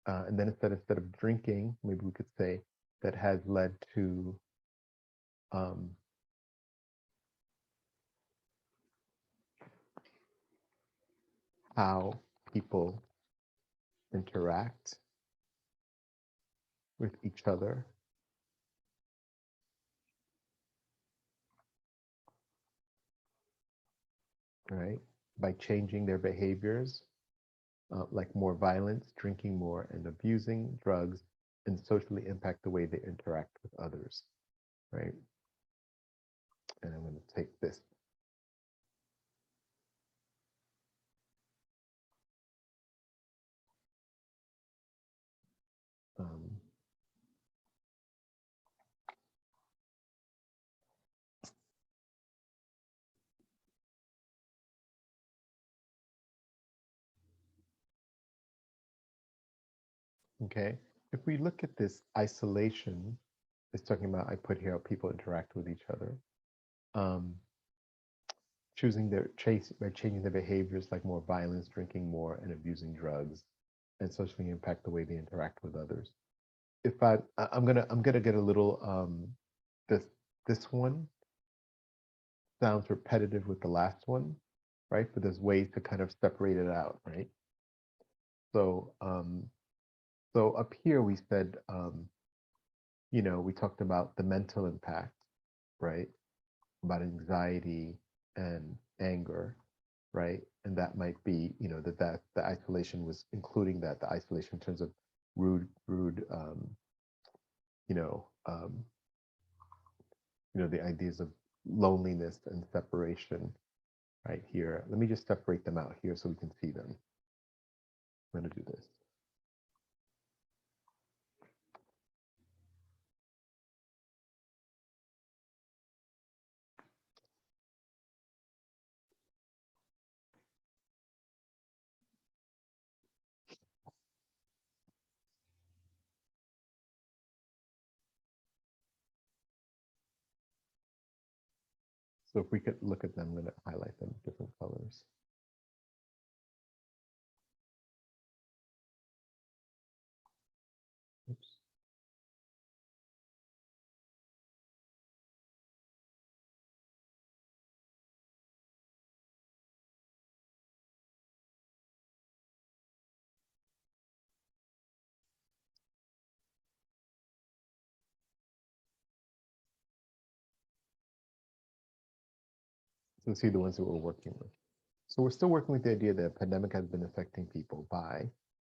And then instead of drinking, maybe we could say that has led to how people interact with each other, right? By changing their behaviors, like more violence, drinking more, and abusing drugs, and socially impact the way they interact with others, right? And I'm going to take this. Okay, if we look at this isolation, it's talking about, I put here how people interact with each other. Choosing by changing their behaviors like more violence, drinking more, and abusing drugs, and socially impact the way they interact with others. If I'm gonna get a little this one sounds repetitive with the last one, right? But there's ways to kind of separate it out, right? So so up here we said we talked about the mental impact, right? About anxiety and anger, right? And that might be, that the isolation was including the isolation in terms of rude, the ideas of loneliness and separation right here. Let me just separate them out here so we can see them. I'm going to do this. So if we could look at them, I'm going to highlight them different colors. Oops. So see the ones that we're working with. So we're still working with the idea that a pandemic has been affecting people by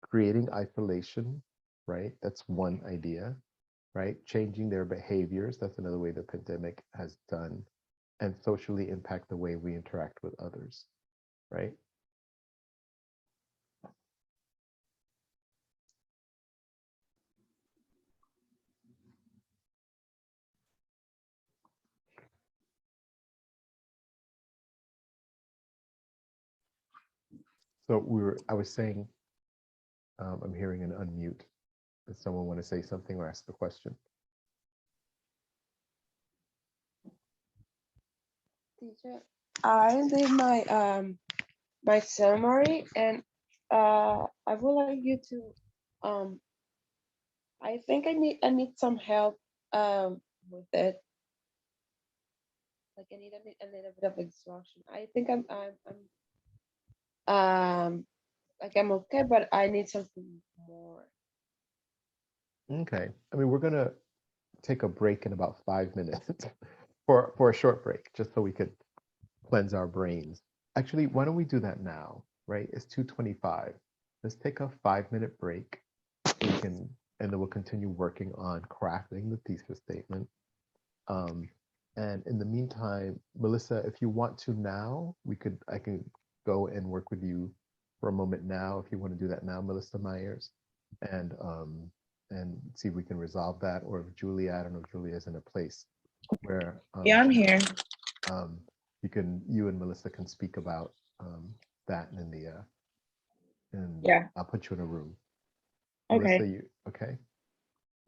creating isolation, right? That's one idea, right? Changing their behaviors. That's another way the pandemic has done, and socially impact the way we interact with others, right? So I was saying, I'm hearing an unmute. Does someone want to say something or ask a question? Teacher, I did my summary, and I would like you to I think I need some help with it. Like I need a little bit of instruction. I think like I'm okay, but I need something more. Okay. I mean, we're gonna take a break in about 5 minutes for a short break, just so we could cleanse our brains. Actually, why don't we do that now, right? It's 2:25. Let's take a 5-minute break. And then we'll continue working on crafting the thesis statement. And in the meantime, Melissa, if you want to now, I can go and work with you for a moment now, if you want to do that now, Melissa Myers, and see if we can resolve that, or if Julia, I don't know if Julia is in a place where Yeah, I'm here. you and Melissa can speak about that in the and Yeah. I'll put you in a room. Okay. Melissa, okay?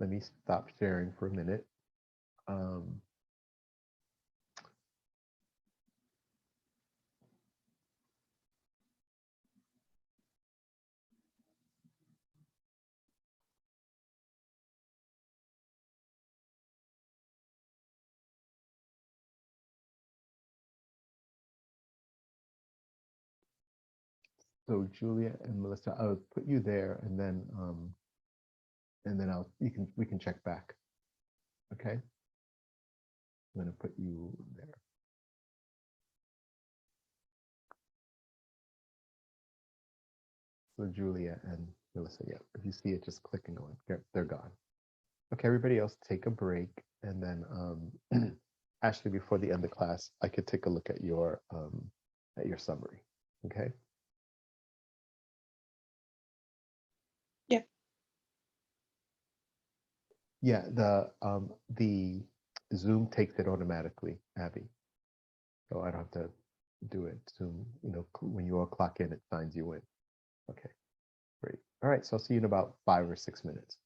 Let me stop sharing for a minute. So Julia and Melissa, I'll put you there, and then we can check back. Okay. I'm gonna put you there. So Julia and Melissa, yeah. If you see it, just click and go in. They're gone. Okay, everybody else take a break, and then Ashley, before the end of class, I could take a look at your summary. Okay. Yeah. Yeah, the Zoom takes it automatically, Abby. So I don't have to do it. Zoom, when you all clock in, it signs you in. Okay, great. All right, so I'll see you in about 5 or 6 minutes.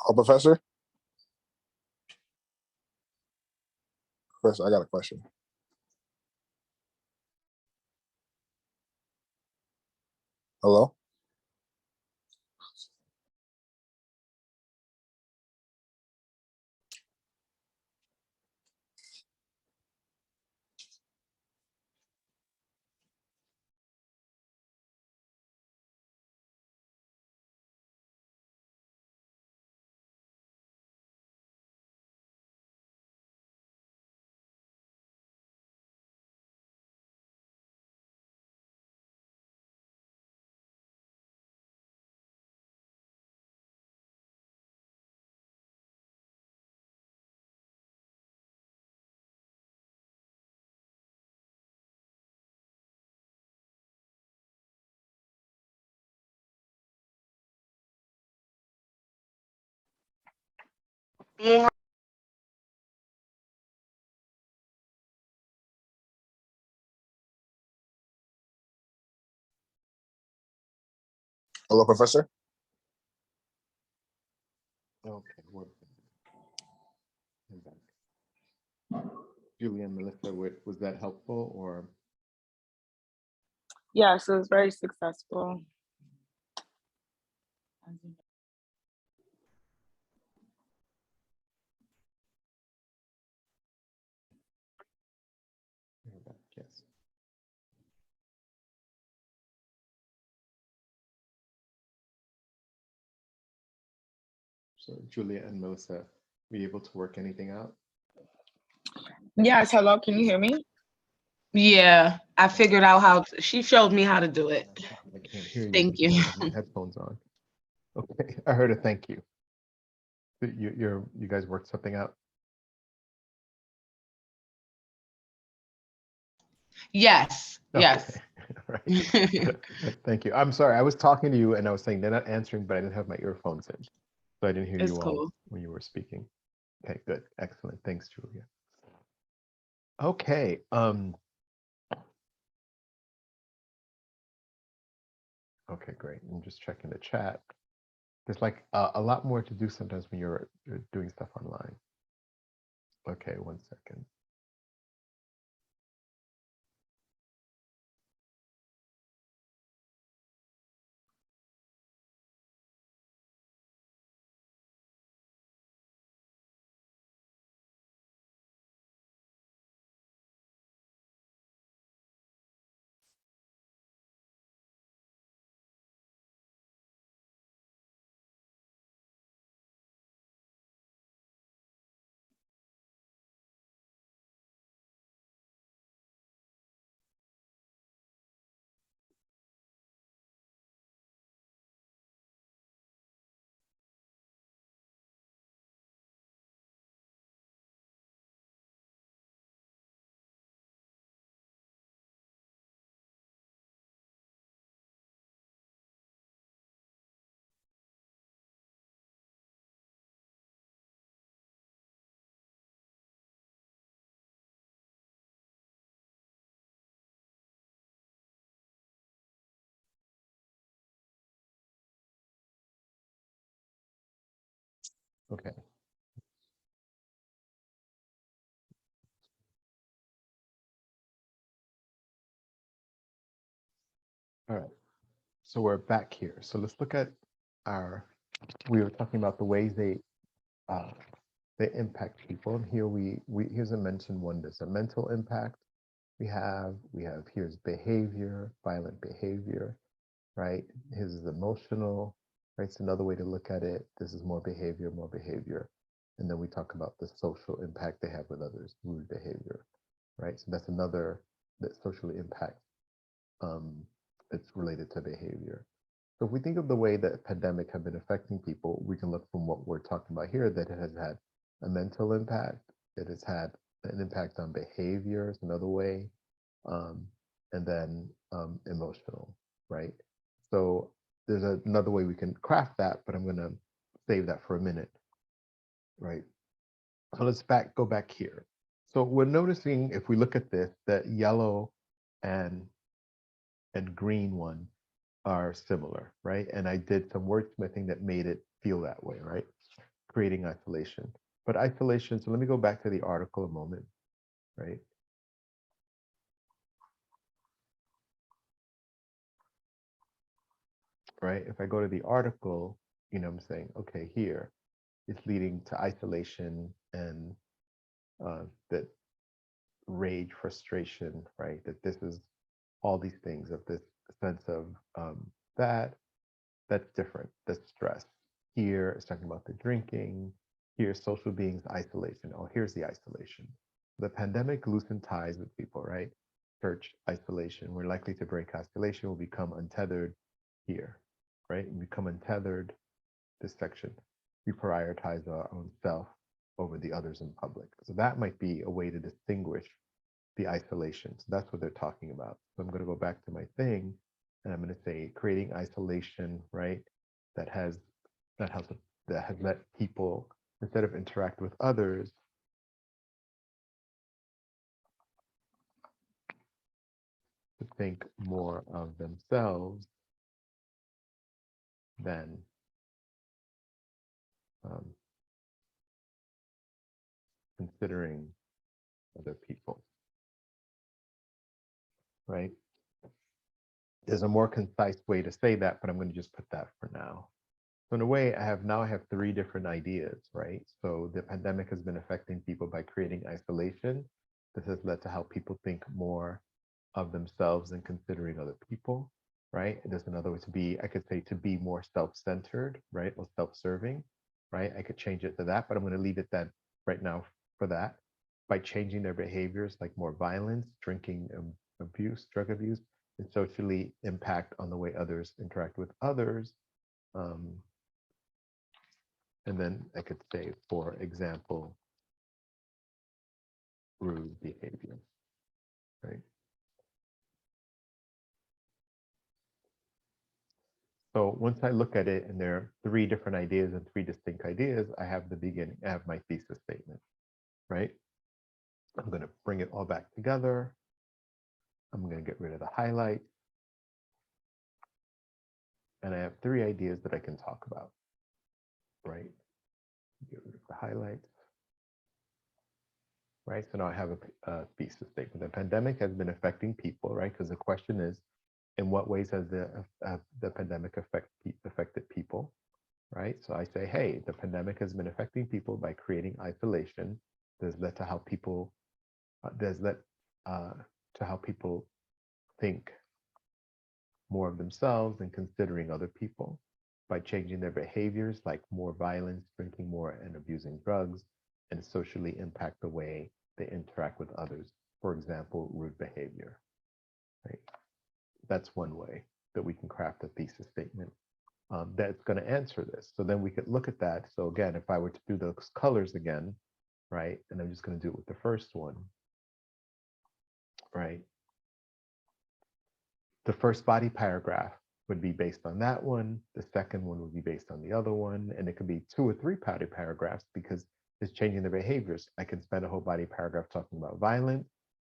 Oh, Professor? Professor, I got a question. Hello? Hello, Professor? Okay, I'm back. Julie and Melissa, was that helpful or? Yes, it was very successful. You're back, yes. So Julia and Melissa, were you able to work anything out? Yes, hello, can you hear me? Yeah, I figured out how she showed me how to do it. I can't hear you. Thank you. because I have my headphones on. Okay, I heard a thank you. You guys worked something out? Yes, yes. Okay. Right. Thank you. I'm sorry. I was talking to you and I was saying they're not answering, but I didn't have my earphones in. So I didn't hear It's you all cool. when you were speaking. Okay, good. Excellent. Thanks, Julia. Okay. Okay, great. I'm just checking the chat. There's like a lot more to do sometimes when you're doing stuff online. Okay, 1 second. Okay. All right. So we're back here. So let's look at we were talking about the ways they impact people. And here here's a mention one. There's a mental impact. We have here's behavior, violent behavior, right? His is emotional, right? It's another way to look at it. This is more behavior. And then we talk about the social impact they have with others, rude behavior, right? So that's another that socially impacts. It's related to behavior. So if we think of the way that pandemic have been affecting people, we can look from what we're talking about here, that it has had a mental impact, it has had an impact on behaviors, another way, and then emotional, right? So there's another way we can craft that, but I'm going to save that for a minute, right? So let's go back here. So we're noticing, if we look at this, that yellow and green one are similar, right? And I did some wordsmithing that made it feel that way, right? creating isolation. But isolation, so let me go back to the article a moment, right? Right, if I go to the article, you know, I'm saying, okay, here, it's leading to isolation and that rage, frustration, right? That this is all these things of this sense of that's different, that's stress. Here, it's talking about the drinking. Here, social beings, isolation. Oh, here's the isolation. The pandemic loosened ties with people, right? Church isolation. We're likely to break isolation. We'll become untethered here, right? And become untethered, this section. We prioritize our own self over the others in public. So that might be a way to distinguish the isolation. So that's what they're talking about. So I'm going to go back to my thing, and I'm going to say creating isolation, right? That has let people, instead of interact with others, to think more of themselves than considering other people, right? There's a more concise way to say that, but I'm going to just put that for now. So in a way, I have 3 different ideas, right? So the pandemic has been affecting people by creating isolation. This has led to how people think more of themselves and considering other people, right? There's another way to be, I could say to be more self-centered, right? Or self-serving, right? I could change it to that, but I'm going to leave it then right now for that. By changing their behaviors, like more violence, drinking, abuse, drug abuse, and socially impact on the way others interact with others. And then I could say, for example, rude behavior, right? So once I look at it and there are 3 different ideas and 3 distinct ideas, I have the beginning, I have my thesis statement, right? I'm going to bring it all back together. I'm going to get rid of the highlight. And I have 3 ideas that I can talk about, right? Get rid of the highlights. Right, so now I have a thesis statement. The pandemic has been affecting people, right? Because the question is, in what ways has the pandemic affected people, right? So I say, hey, the pandemic has been affecting people by creating isolation. There's led to how people, to how people think more of themselves and considering other people by changing their behaviors, like more violence, drinking more, and abusing drugs, and socially impact the way they interact with others. For example, rude behavior, right? That's one way that we can craft a thesis statement that's going to answer this. So then we could look at that. So again, if I were to do those colors again, right, and I'm just going to do it with the first one, right? The first body paragraph would be based on that one. The second one would be based on the other one. And it could be 2 or 3 body paragraphs because it's changing the behaviors. I can spend a whole body paragraph talking about violence.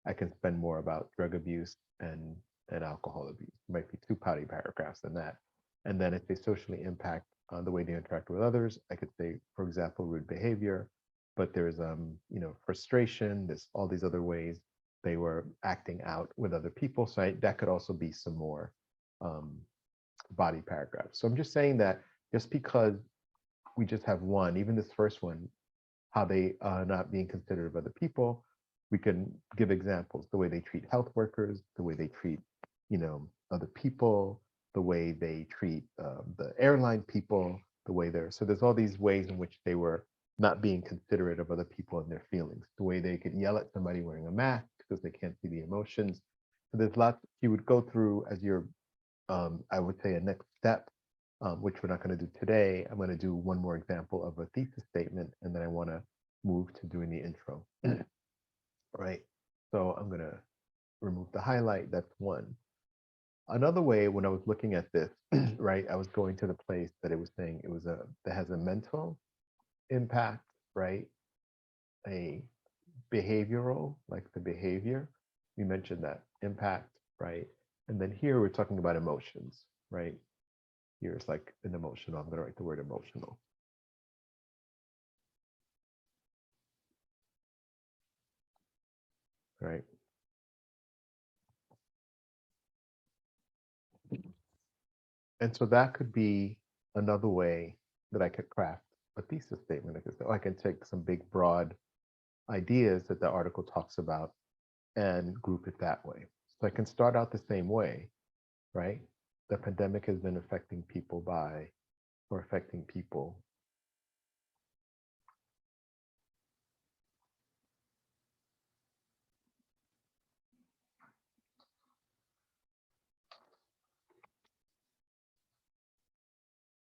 I can spend more about drug abuse and alcohol abuse. It might be 2 body paragraphs in that. And then if they socially impact the way they interact with others, I could say, for example, rude behavior, but there's you know, frustration, there's all these other ways they were acting out with other people. So that could also be some more body paragraphs. So I'm just saying that just because we just have one, even this first one, how they are not being considerate of other people, we can give examples, the way they treat health workers, the way they treat, you know, other people, the way they treat the airline people, the way so there's all these ways in which they were not being considerate of other people and their feelings, the way they could yell at somebody wearing a mask because they can't see the emotions. So there's lots you would go through as your, I would say a next step, which we're not going to do today. I'm going to do one more example of a thesis statement, and then I want to move to doing the intro. Right. So I'm going to remove the highlight. That's one. Another way, when I was looking at this, right, I was going to the place that it was saying it was that has a mental impact, right? A behavioral, like the behavior. We mentioned that impact, right? And then here we're talking about emotions, right? Here it's like an emotional. I'm going to write the word emotional. right? And so that could be another way that I could craft a thesis statement. I could say, oh, I can take some big, broad ideas that the article talks about and group it that way. So I can start out the same way, right? The pandemic has been affecting people by, or affecting people.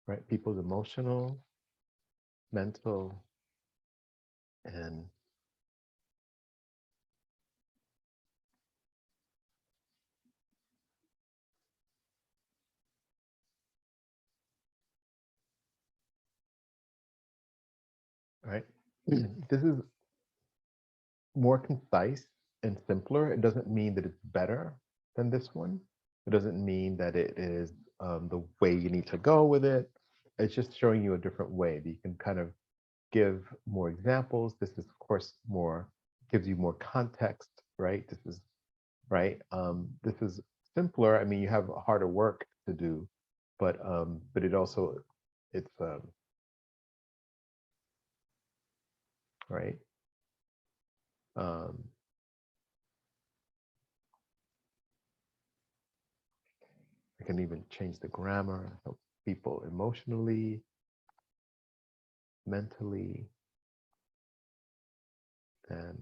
Right, people's emotional, mental, and right. This is more concise and simpler. It doesn't mean that it's better than this one. It doesn't mean that it is the way you need to go with it. It's just showing you a different way that you can kind of give more examples. This is, of course, more, gives you more context, right? This is, right? This is simpler. I mean, you have harder work to do, but it also, it's, right? I can even change the grammar, help people emotionally, mentally, and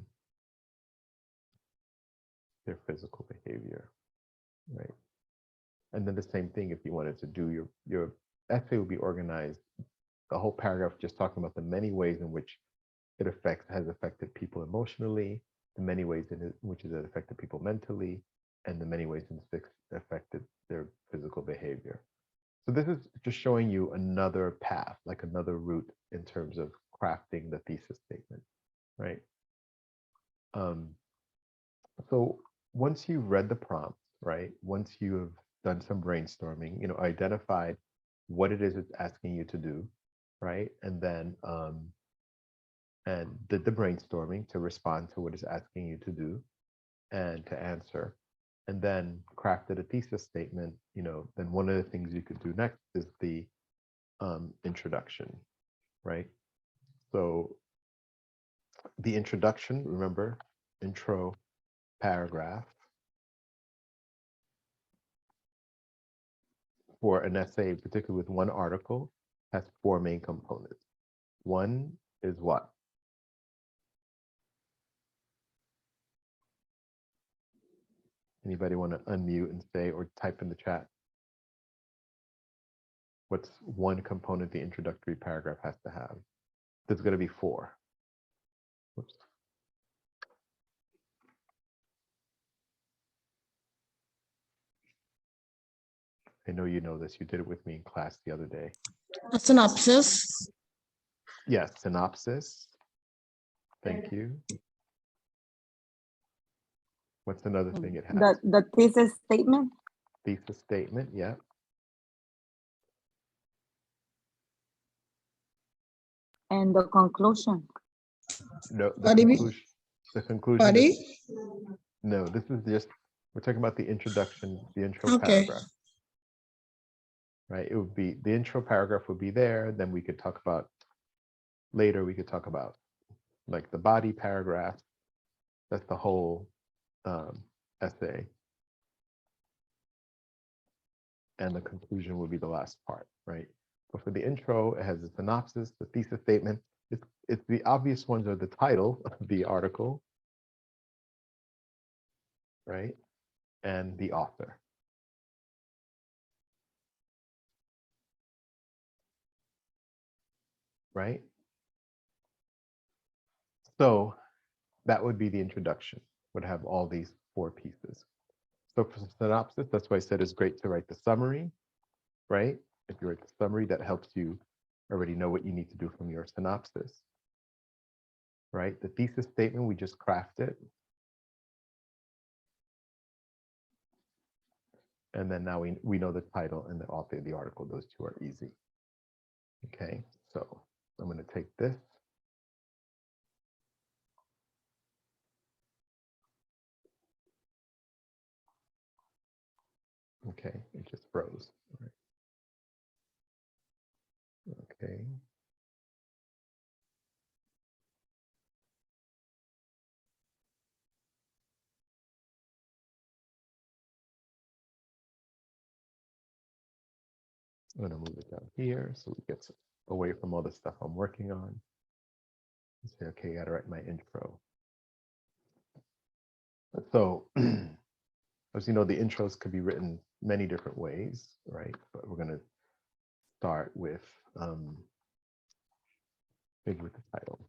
their physical behavior, right? And then the same thing if you wanted to do your essay would be organized, the whole paragraph just talking about the many ways in which it has affected people emotionally, the many ways in which it has affected people mentally, and the many ways in which it affected their physical behavior. So this is just showing you another path, like another route in terms of crafting the thesis statement, right? So once you've read the prompts, right? Once you have done some brainstorming, identified what it is it's asking you to do, right? And then and did the brainstorming to respond to what it's asking you to do and to answer, and then crafted a thesis statement, then one of the things you could do next is the introduction, right? So the introduction, remember, intro paragraph for an essay, particularly with one article, has 4 main components. One is what? Anybody want to unmute and say or type in the chat? What's one component the introductory paragraph has to have? There's going to be 4. Whoops. I know you know this. You did it with me in class the other day. A synopsis. Yes, synopsis. Thank you. What's another thing it has? The thesis statement. Thesis statement, yeah. And the conclusion. No, Pardon me? the conclusion Pardon? is, no, this is just, we're talking about the introduction, the intro Okay. paragraph. Right, it would be, the intro paragraph would be there, then we could talk about, later we could talk about like the body paragraph. That's the whole essay. And the conclusion will be the last part, right? But for the intro, it has a synopsis, the thesis statement. It's the obvious ones are the title of the article, right? And the author. Right? So that would be the introduction, would have all these 4 pieces. So for synopsis, that's why I said it's great to write the summary, right? If you write the summary, that helps you already know what you need to do from your synopsis, right? The thesis statement, we just craft it. And then now we know the title and the author of the article. Those 2 are easy. Okay, so I'm going to take this. Okay, it just froze. All right. Okay. I'm gonna move it down here so it gets away from all the stuff I'm working on. And say, okay, I gotta write my intro. So, as you know, the intros could be written many different ways, right? But we're gonna start with maybe with the title.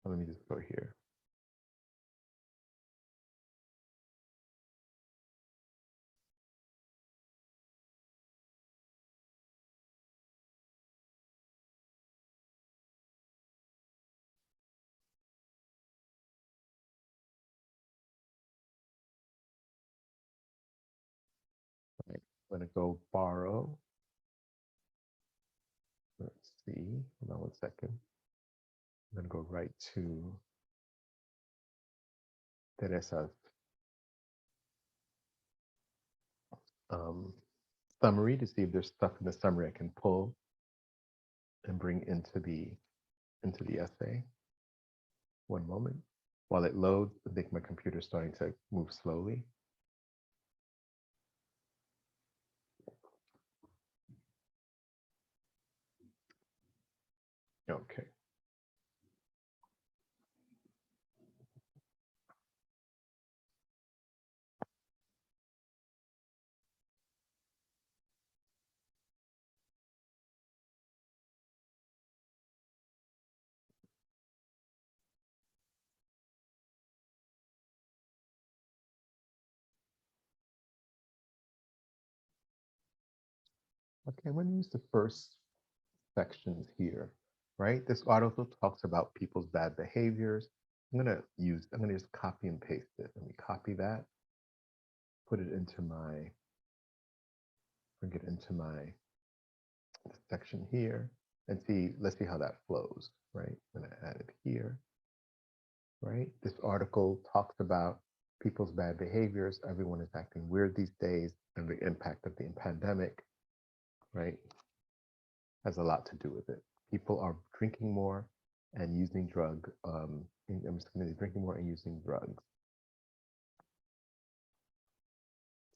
Let me just go here. Right. I'm gonna go borrow. Let's see. Hold on one second. I'm gonna go right to Teresa's summary to see if there's stuff in the summary I can pull and bring into the essay. One moment. While it loads, I think my computer's starting to move slowly. Okay. Okay, I'm going to use the first sections here, right? This article talks about people's bad behaviors. I'm going to just copy and paste it. Let me copy that, put it into my, bring it into my section here and see, let's see how that flows, right? I'm going to add it here, right? This article talks about people's bad behaviors. Everyone is acting weird these days, and the impact of the pandemic, right, has a lot to do with it. People are drinking more and using drinking more and using drugs.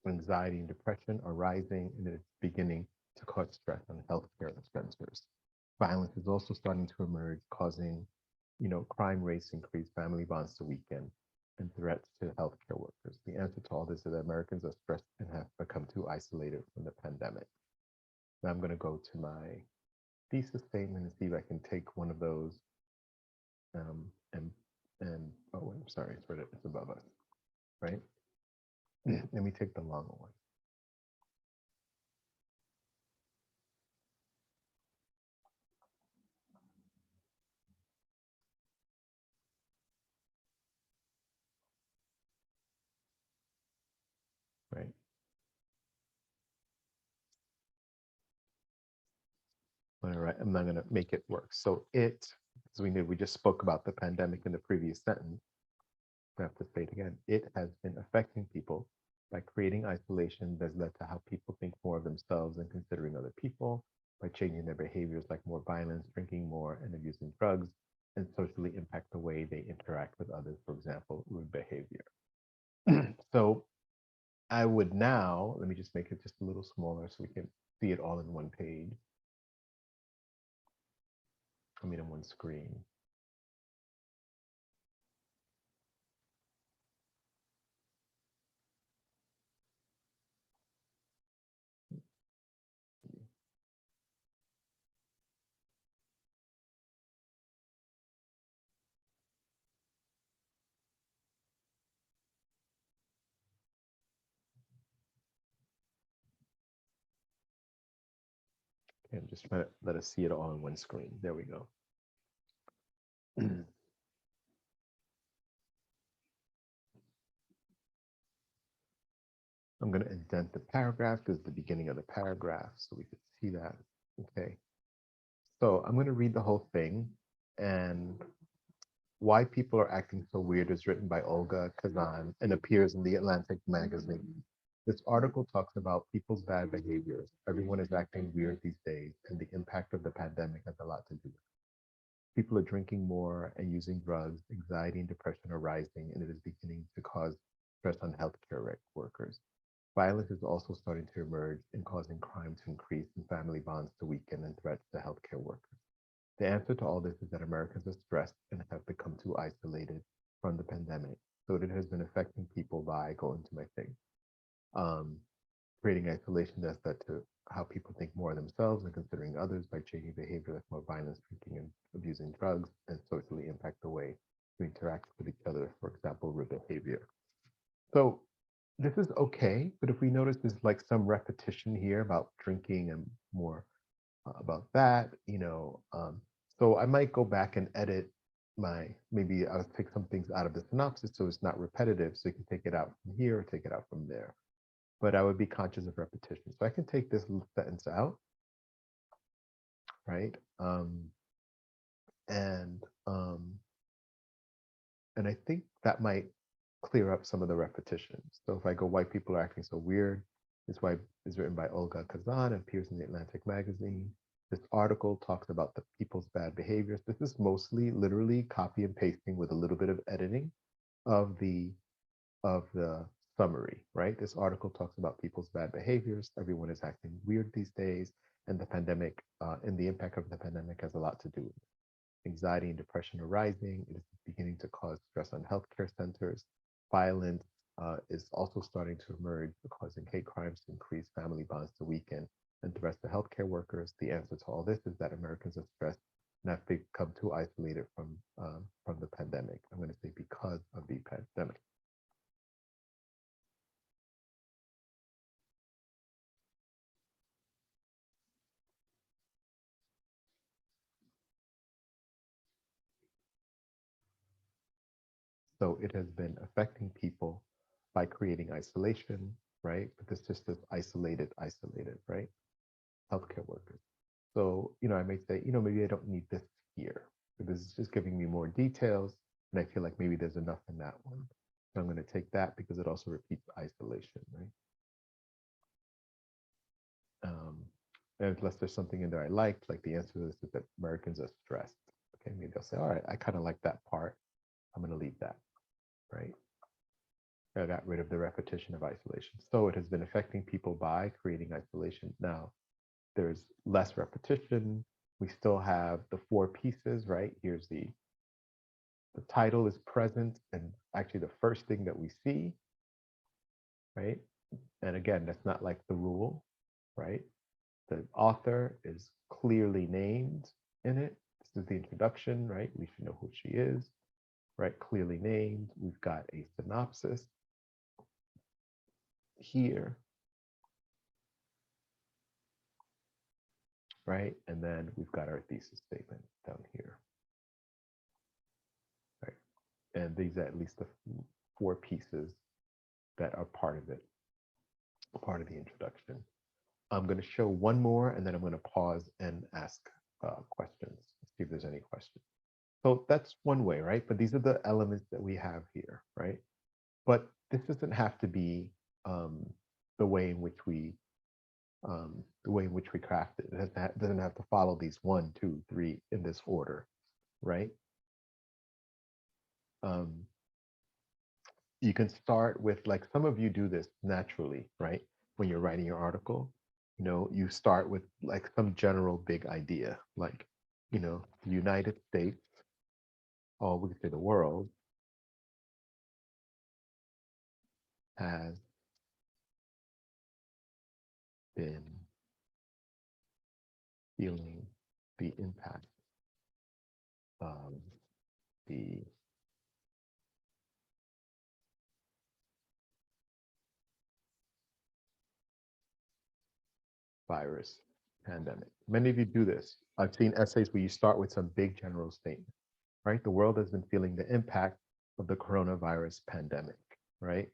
Anxiety and depression are rising, and it's beginning to cause stress on healthcare expenses. Violence is also starting to emerge, causing, crime rates increase, family bonds to weaken, and threats to healthcare workers. The answer to all this is that Americans are stressed and have become too isolated from the pandemic. Now I'm going to go to my thesis statement and see if I can take one of those oh wait, I'm sorry, it's above us, right? Let me take the longer one. Right. All right, I'm not going to make it work. So as we just spoke about the pandemic in the previous sentence. I have to say it again. It has been affecting people by creating isolation that's led to how people think more of themselves and considering other people, by changing their behaviors like more violence, drinking more, and abusing drugs, and socially impact the way they interact with others, for example, rude behavior. So I would now, let me just make it just a little smaller so we can see it all in one page. I mean, on one screen. Okay, I'm just trying to let us see it all on one screen. There we go. I'm going to indent the paragraph because it's the beginning of the paragraph so we could see that. Okay. So I'm going to read the whole thing. And Why People Are Acting So Weird is written by Olga Khazan and appears in The Atlantic magazine. This article talks about people's bad behaviors. Everyone is acting weird these days, and the impact of the pandemic has a lot to do with it. People are drinking more and using drugs. Anxiety and depression are rising, and it is beginning to cause stress on healthcare workers. Violence is also starting to emerge and causing crime to increase and family bonds to weaken and threats to healthcare workers. The answer to all this is that Americans are stressed and have become too isolated from the pandemic. So it has been affecting people by, go into my thing, creating isolation that's led to how people think more of themselves and considering others by changing behavior like more violence, drinking and abusing drugs, and socially impact the way we interact with each other, for example, rude behavior. So this is okay, but if we notice there's like some repetition here about drinking and more about that, so I might go back and edit maybe I'll take some things out of the synopsis so it's not repetitive, so you can take it out from here or take it out from there. But I would be conscious of repetition. So I can take this sentence out, right? And I think that might clear up some of the repetition. So if I go, White People Are Acting So Weird, this is written by Olga Khazan and appears in The Atlantic magazine. This article talks about the people's bad behaviors. This is mostly literally copy and pasting with a little bit of editing of the summary, right? This article talks about people's bad behaviors. Everyone is acting weird these days, and the pandemic and the impact of the pandemic has a lot to do with it. Anxiety and depression are rising. It is beginning to cause stress on healthcare centers. Violence is also starting to emerge, causing hate crimes to increase, family bonds to weaken, and threats to healthcare workers. The answer to all this is that Americans are stressed and have become too isolated from the pandemic. I'm going to say because of the pandemic. So it has been affecting people by creating isolation, right? But this just is isolated, right? Healthcare workers. So, I may say, maybe I don't need this here. But this is just giving me more details. And I feel like maybe there's enough in that one. So I'm going to take that because it also repeats isolation, right? And unless there's something in there I liked, like the answer to this is that Americans are stressed. Okay, maybe I'll say, all right, I kind of like that part. I'm going to leave that, right? I got rid of the repetition of isolation. So it has been affecting people by creating isolation. Now, there's less repetition. We still have the 4 pieces, right? Here's the title is present, and actually the first thing that we see, right? And again, that's not like the rule, right? The author is clearly named in it. This is the introduction, right? We should know who she is, right? Clearly named. We've got a synopsis here, right? And then we've got our thesis statement down here, right? And these are at least the 4 pieces that are part of it, part of the introduction. I'm going to show one more, and then I'm going to pause and ask questions, see if there's any questions. So that's one way, right? But these are the elements that we have here, right? But this doesn't have to be the way in which we craft it. It doesn't have to follow these 1, 2, 3 in this order, right? You can start with, like, some of you do this naturally, right? When you're writing your article, you start with like some general big idea, like, the United States, or we could say the world, has been feeling the impact of the virus pandemic. Many of you do this. I've seen essays where you start with some big general statement, right? The world has been feeling the impact of the coronavirus pandemic, right?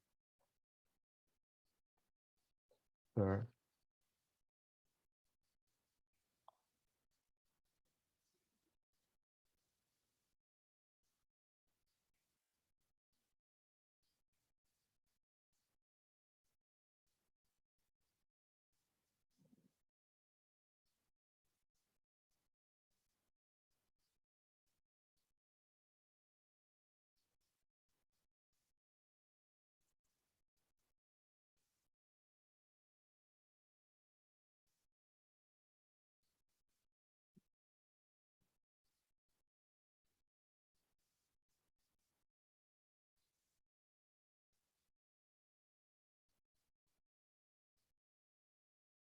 Sure.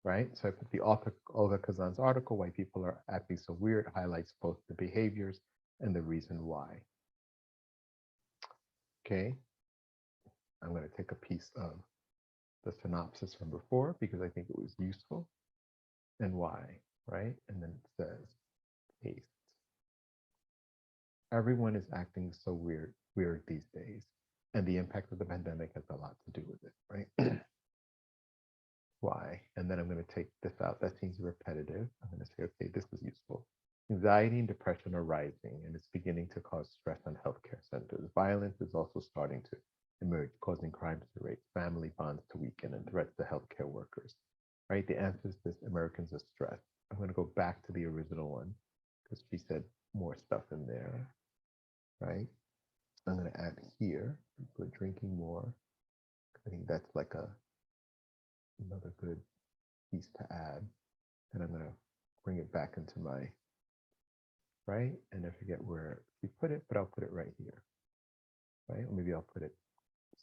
Right? So I put the author Olga Khazan's article, Why People Are Acting So Weird, highlights both the behaviors and the reason why. Okay. I'm going to take a piece of the synopsis from before because I think it was useful and why, right? And then it says, paste. Everyone is acting so weird these days, and the impact of the pandemic has a lot to do with it, right? Why? And then I'm going to take this out. That seems repetitive. I'm going to say, okay, this is useful. Anxiety and depression are rising, and it's beginning to cause stress on healthcare centers. Violence is also starting to emerge, causing crimes to raise, family bonds to weaken, and threats to healthcare workers. Right? The answer is this: Americans are stressed. I'm going to go back to the original one because she said more stuff in there. Right? I'm going to add here, people are drinking more. I think that's like another good piece to add. And I'm going to bring it back into my, right? And I forget where we put it, but I'll put it right here, right? Or maybe I'll put it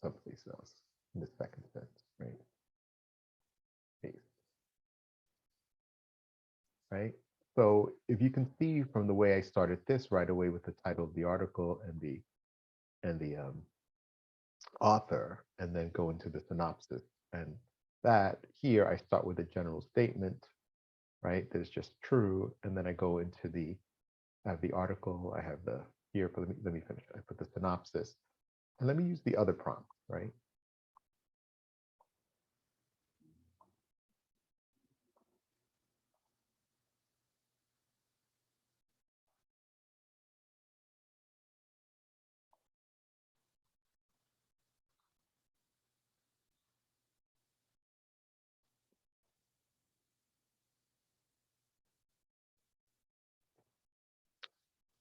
someplace else in the second sentence, right? Paste. Right? So if you can see from the way I started this right away with the title of the article and the author, and then go into the synopsis, and that here I start with a general statement, right? That is just true, and then I go into I have the article, I have the here, but let me finish. I put the synopsis, and let me use the other prompt, right?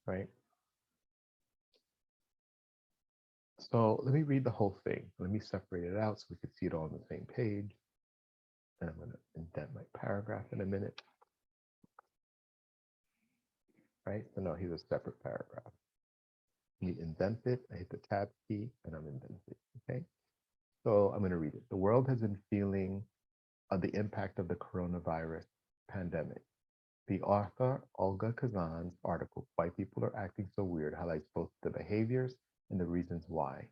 Right. So let me read the whole thing. Let me separate it out so we could see it all on the same page. And I'm going to indent my paragraph in a minute. Right? So no, here's a separate paragraph. You indent it, I hit the tab key, and I'm indented. Okay. So I'm going to read it. The world has been feeling the impact of the coronavirus pandemic. The author, Olga Khazan's article, Why People Are Acting So Weird, highlights both the behaviors and the reasons why.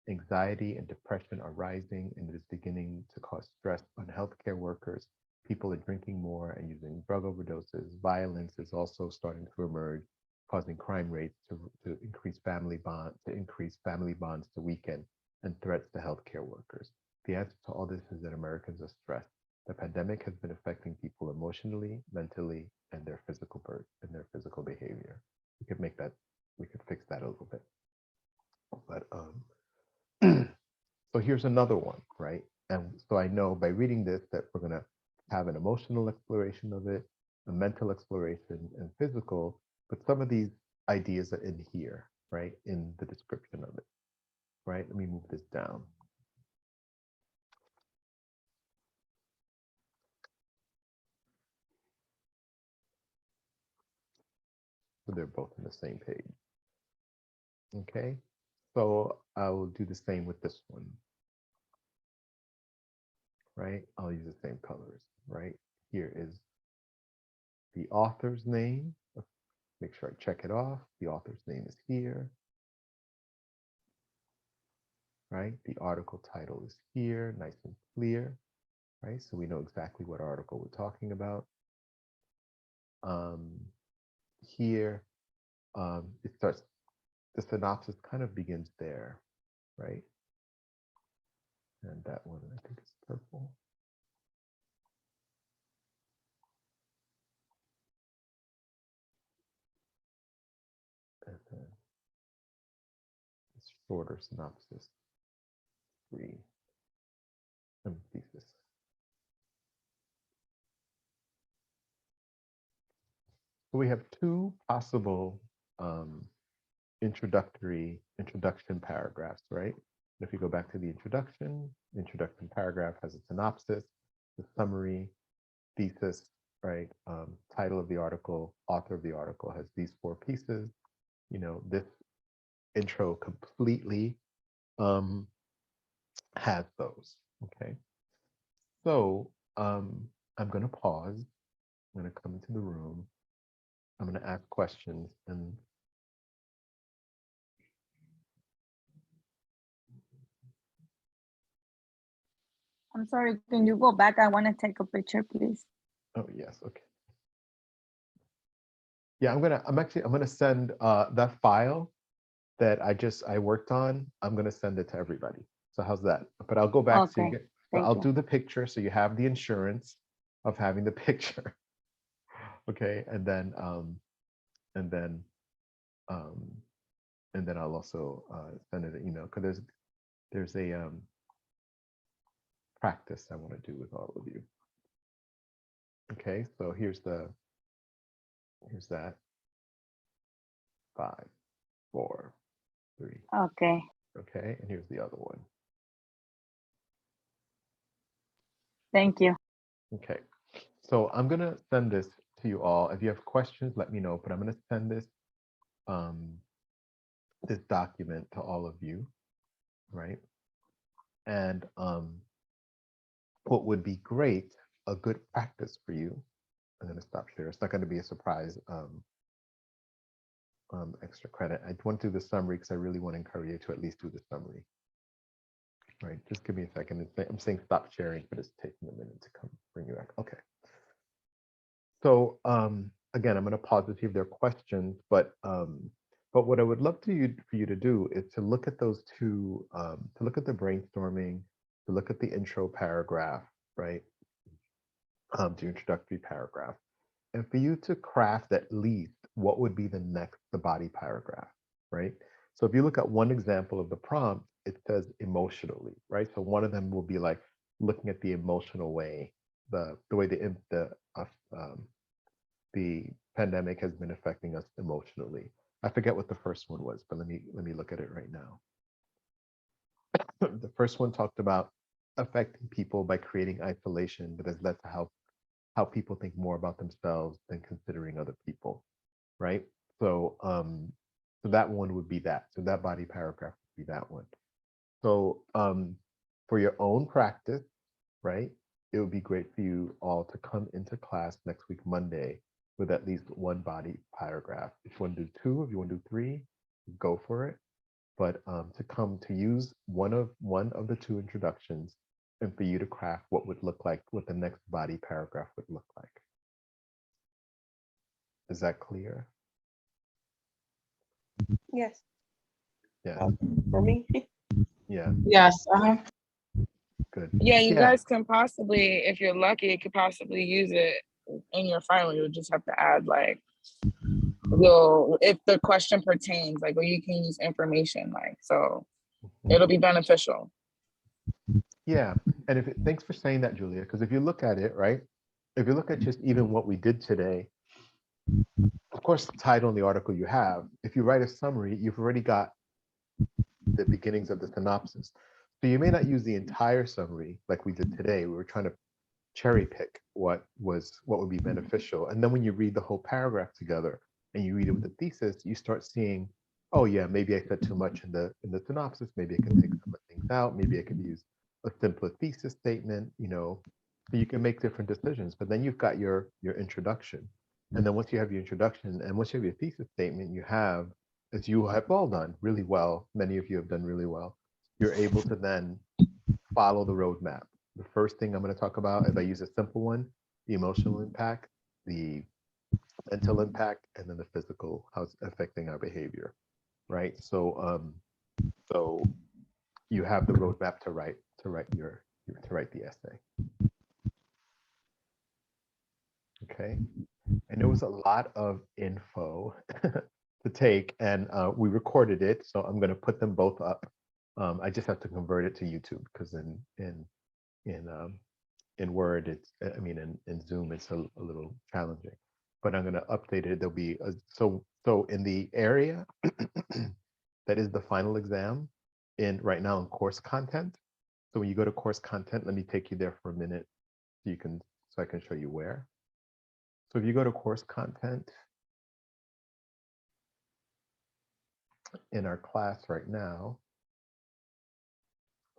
Anxiety and depression are rising, and it is beginning to cause stress on healthcare workers. People are drinking more and using drug overdoses. Violence is also starting to emerge, causing crime rates to increase family bonds to weaken, and threats to healthcare workers. The answer to all this is that Americans are stressed. The pandemic has been affecting people emotionally, mentally, and their physical behavior. We could fix that a little bit. But so here's another one, right? And so I know by reading this that we're gonna have an emotional exploration of it, a mental exploration, and physical, but some of these ideas are in here, right? In the description of it, right? Let me move this down. So they're both on the same page. Okay, so I will do the same with this one, right? I'll use the same colors, right? Here is the author's name. Make sure I check it off. The author's name is here, right? The article title is here, nice and clear, right? So we know exactly what article we're talking about. here, it starts, the synopsis kind of begins there, right? And that one, I think is purple. And then it's shorter synopsis, 3, and thesis. So we have 2 possible introduction paragraphs, right? If you go back to the introduction paragraph has a synopsis, the summary, thesis, right? Title of the article, author of the article has these 4 pieces. You know, this intro completely has those, okay? So I'm gonna pause, I'm gonna come into the room, I'm gonna ask questions, and I'm sorry, can you go back? I want to take a picture, please. oh yes, okay. Yeah, I'm gonna send that file that I worked on. I'm gonna send it to everybody. So how's that? But I'll go back so you Okay, get. So thank I'll you. do the picture so you have the insurance of having the picture. Okay, and then I'll also send it an email because there's a practice I want to do with all of you. Okay, so here's that. 5, 4, 3. Okay, Okay, and here's the other one. thank you. Okay, so I'm gonna send this to you all. If you have questions, let me know. But I'm gonna send this this document to all of you, right? And what would be great, a good practice for you. I'm gonna stop share. It's not gonna be a surprise extra credit. I want to do the summary because I really want to encourage you to at least do the summary. Right, just give me a second. I'm saying stop sharing, but it's taking a minute to come bring you back. Okay. So again, I'm going to pause to see if there are questions, but what I would love for you to do is to look at those 2, to look at the brainstorming, to look at the intro paragraph, right? The introductory paragraph, and for you to craft at least what would be the body paragraph, right? So if you look at one example of the prompt, it says emotionally, right? So one of them will be like looking at the emotional way, the way the pandemic has been affecting us emotionally. I forget what the first one was, but let me look at it right now. The first one talked about affecting people by creating isolation that has led to how people think more about themselves than considering other people, right? So so that one would be that. So that body paragraph would be that one. So for your own practice, right, it would be great for you all to come into class next week, Monday, with at least one body paragraph. If you want to do 2, if you want to do 3, go for it. But to use one of the 2 introductions, and for you to craft what would look like, what the next body paragraph would look like. Is that clear? Yes, Yeah. for me. Yeah. Yes. Good. Yeah, you Yeah. guys can possibly, if you're lucky, you could possibly use it in your final. You'll just have to add like, if the question pertains, like, or you can use information, like, so it'll be beneficial. Yeah. And thanks for saying that, Julia, because if you look at it, right, if you look at just even what we did today, of course, the title and the article you have, if you write a summary, you've already got the beginnings of the synopsis. So you may not use the entire summary like we did today. We were trying to cherry pick what would be beneficial. And then when you read the whole paragraph together and you read it with the thesis, you start seeing, oh yeah, maybe I said too much in the synopsis. Maybe I can take some things out. Maybe I could use a simpler thesis statement, you know, so you can make different decisions. But then you've got your introduction. And then once you have your introduction and once you have your thesis statement, you have, as you have all done really well, many of you have done really well, you're able to then follow the roadmap. The first thing I'm going to talk about, if I use a simple one, the emotional impact, the mental impact, and then the physical, how it's affecting our behavior, right? So you have the roadmap to write the essay. Okay, and it was a lot of info to take, and we recorded it, so I'm going to put them both up. I just have to convert it to YouTube because in Word, in Zoom, it's a little challenging. But I'm going to update it. There'll be so in the area that is the final exam right now in course content. So when you go to course content, let me take you there for a minute so I can show you where. So if you go to course content in our class right now,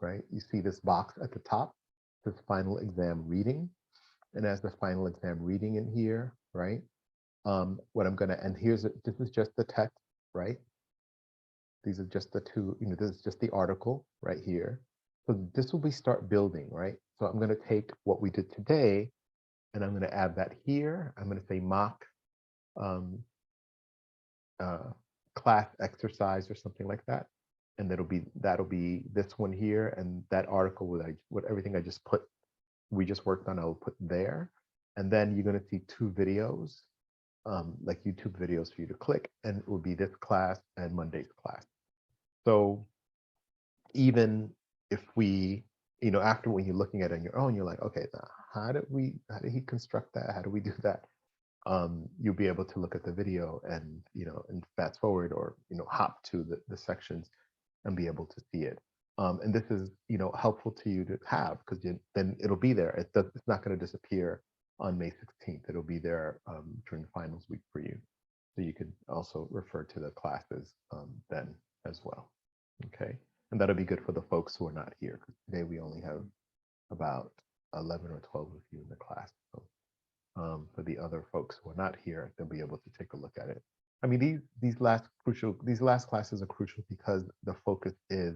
right, you see this box at the top, this final exam reading. And as the final exam reading in here, right, what I'm gonna, and this is just the text, right? These are just the two, this is just the article right here. So this will be start building, right? So I'm gonna take what we did today and I'm gonna add that here. I'm gonna say mock class exercise or something like that. And that'll be this one here, and that article with everything we just worked on, I'll put there. And then you're going to see two videos, like YouTube videos for you to click, and it will be this class and Monday's class. So even if we, after when you're looking at it on your own, you're like, okay, how did he construct that? How do we do that? You'll be able to look at the video and, and fast forward or, hop to the sections and be able to see it. And this is, helpful to you to have, because then it'll be there. It's not going to disappear on May 16th. It'll be there during finals week for you. So you could also refer to the classes then as well. Okay. And that'll be good for the folks who are not here, because today we only have about 11 or 12 of you in the class. So for the other folks who are not here, they'll be able to take a look at it. I mean, these last classes are crucial because the focus is,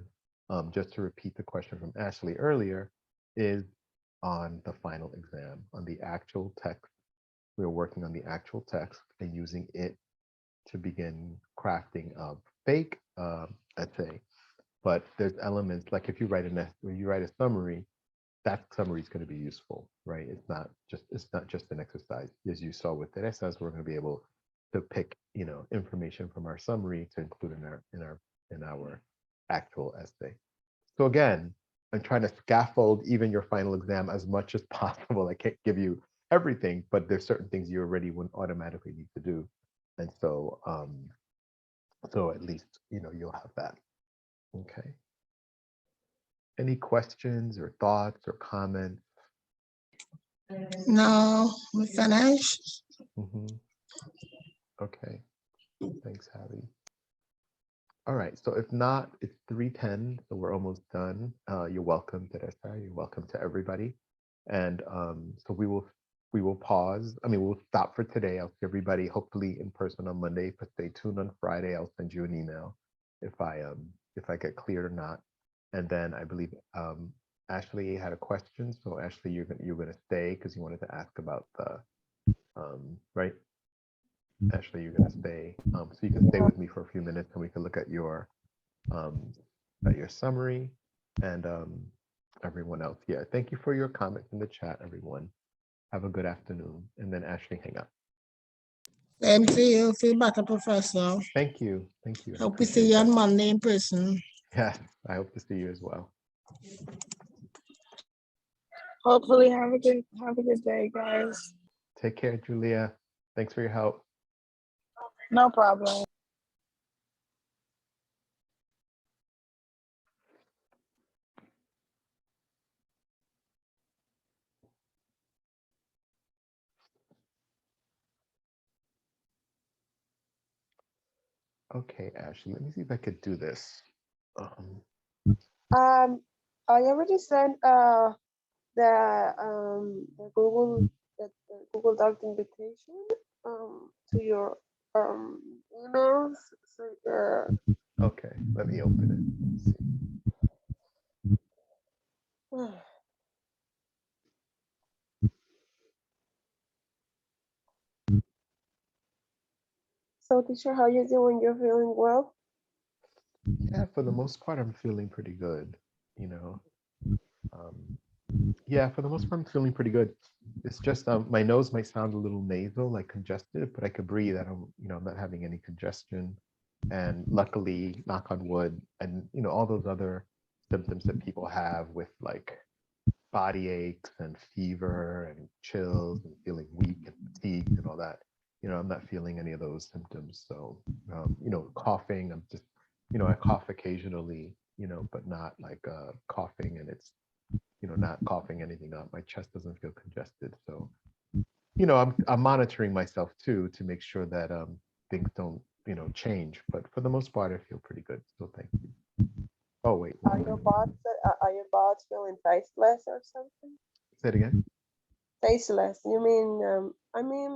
just to repeat the question from Ashley earlier, is on the final exam, on the actual text. We're working on the actual text and using it to begin crafting a fake essay. But there's elements like if you write a summary, that summary is going to be useful, right? It's not just an exercise. As you saw with the exercise, we're going to be able to pick, information from our summary to include in our actual essay. So again, I'm trying to scaffold even your final exam as much as possible. I can't give you everything, but there's certain things you already wouldn't automatically need to do. And so, so at least, you'll have that. Okay. Any questions or thoughts or comments? No, we finished. Okay. Thanks, Javi. All right. So if not, it's 3:10, so we're almost done. You're welcome, Teresa. You're welcome to everybody. And so we will pause. I mean, we'll stop for today. I'll see everybody hopefully in person on Monday. But stay tuned on Friday. I'll send you an email if I get cleared or not. And then I believe Ashley had a question. So Ashley, you're gonna stay because you wanted to ask about the right? Ashley, you're gonna stay. So you can stay with me for a few minutes and we can look at your summary and everyone else. Yeah, thank you for your comments in the chat, everyone. Have a good afternoon. And then Ashley, hang up. Same to you. Feel better, Professor. Thank you. Thank you. Hope we see you on Monday in person. Yes, I hope to see you as well. Hopefully have a good day, guys. Take care, Julia. Thanks for your help. No problem. Okay, Ashley, let me see if I could do this. I already sent the Google Doc invitation to your emails. So Okay, let me open it. Let's see. So teacher, how you doing? You're feeling well? Yeah, for the most part, I'm feeling pretty good. You know, yeah, for the most part, I'm feeling pretty good. It's just my nose might sound a little nasal, like congested, but I could breathe. I don't, I'm not having any congestion. And luckily, knock on wood, and all those other symptoms that people have with like body aches and fever and chills and feeling weak and fatigued and all that. I'm not feeling any of those symptoms. So, coughing, I'm just, I cough occasionally, but not like coughing and it's, not coughing anything up. My chest doesn't feel congested. So, I'm monitoring myself too to make sure that things don't, change. But for the most part, I feel pretty good. So thank you. Oh wait. Are your bots feeling tasteless or something? Say it again. Tasteless. You mean? I mean,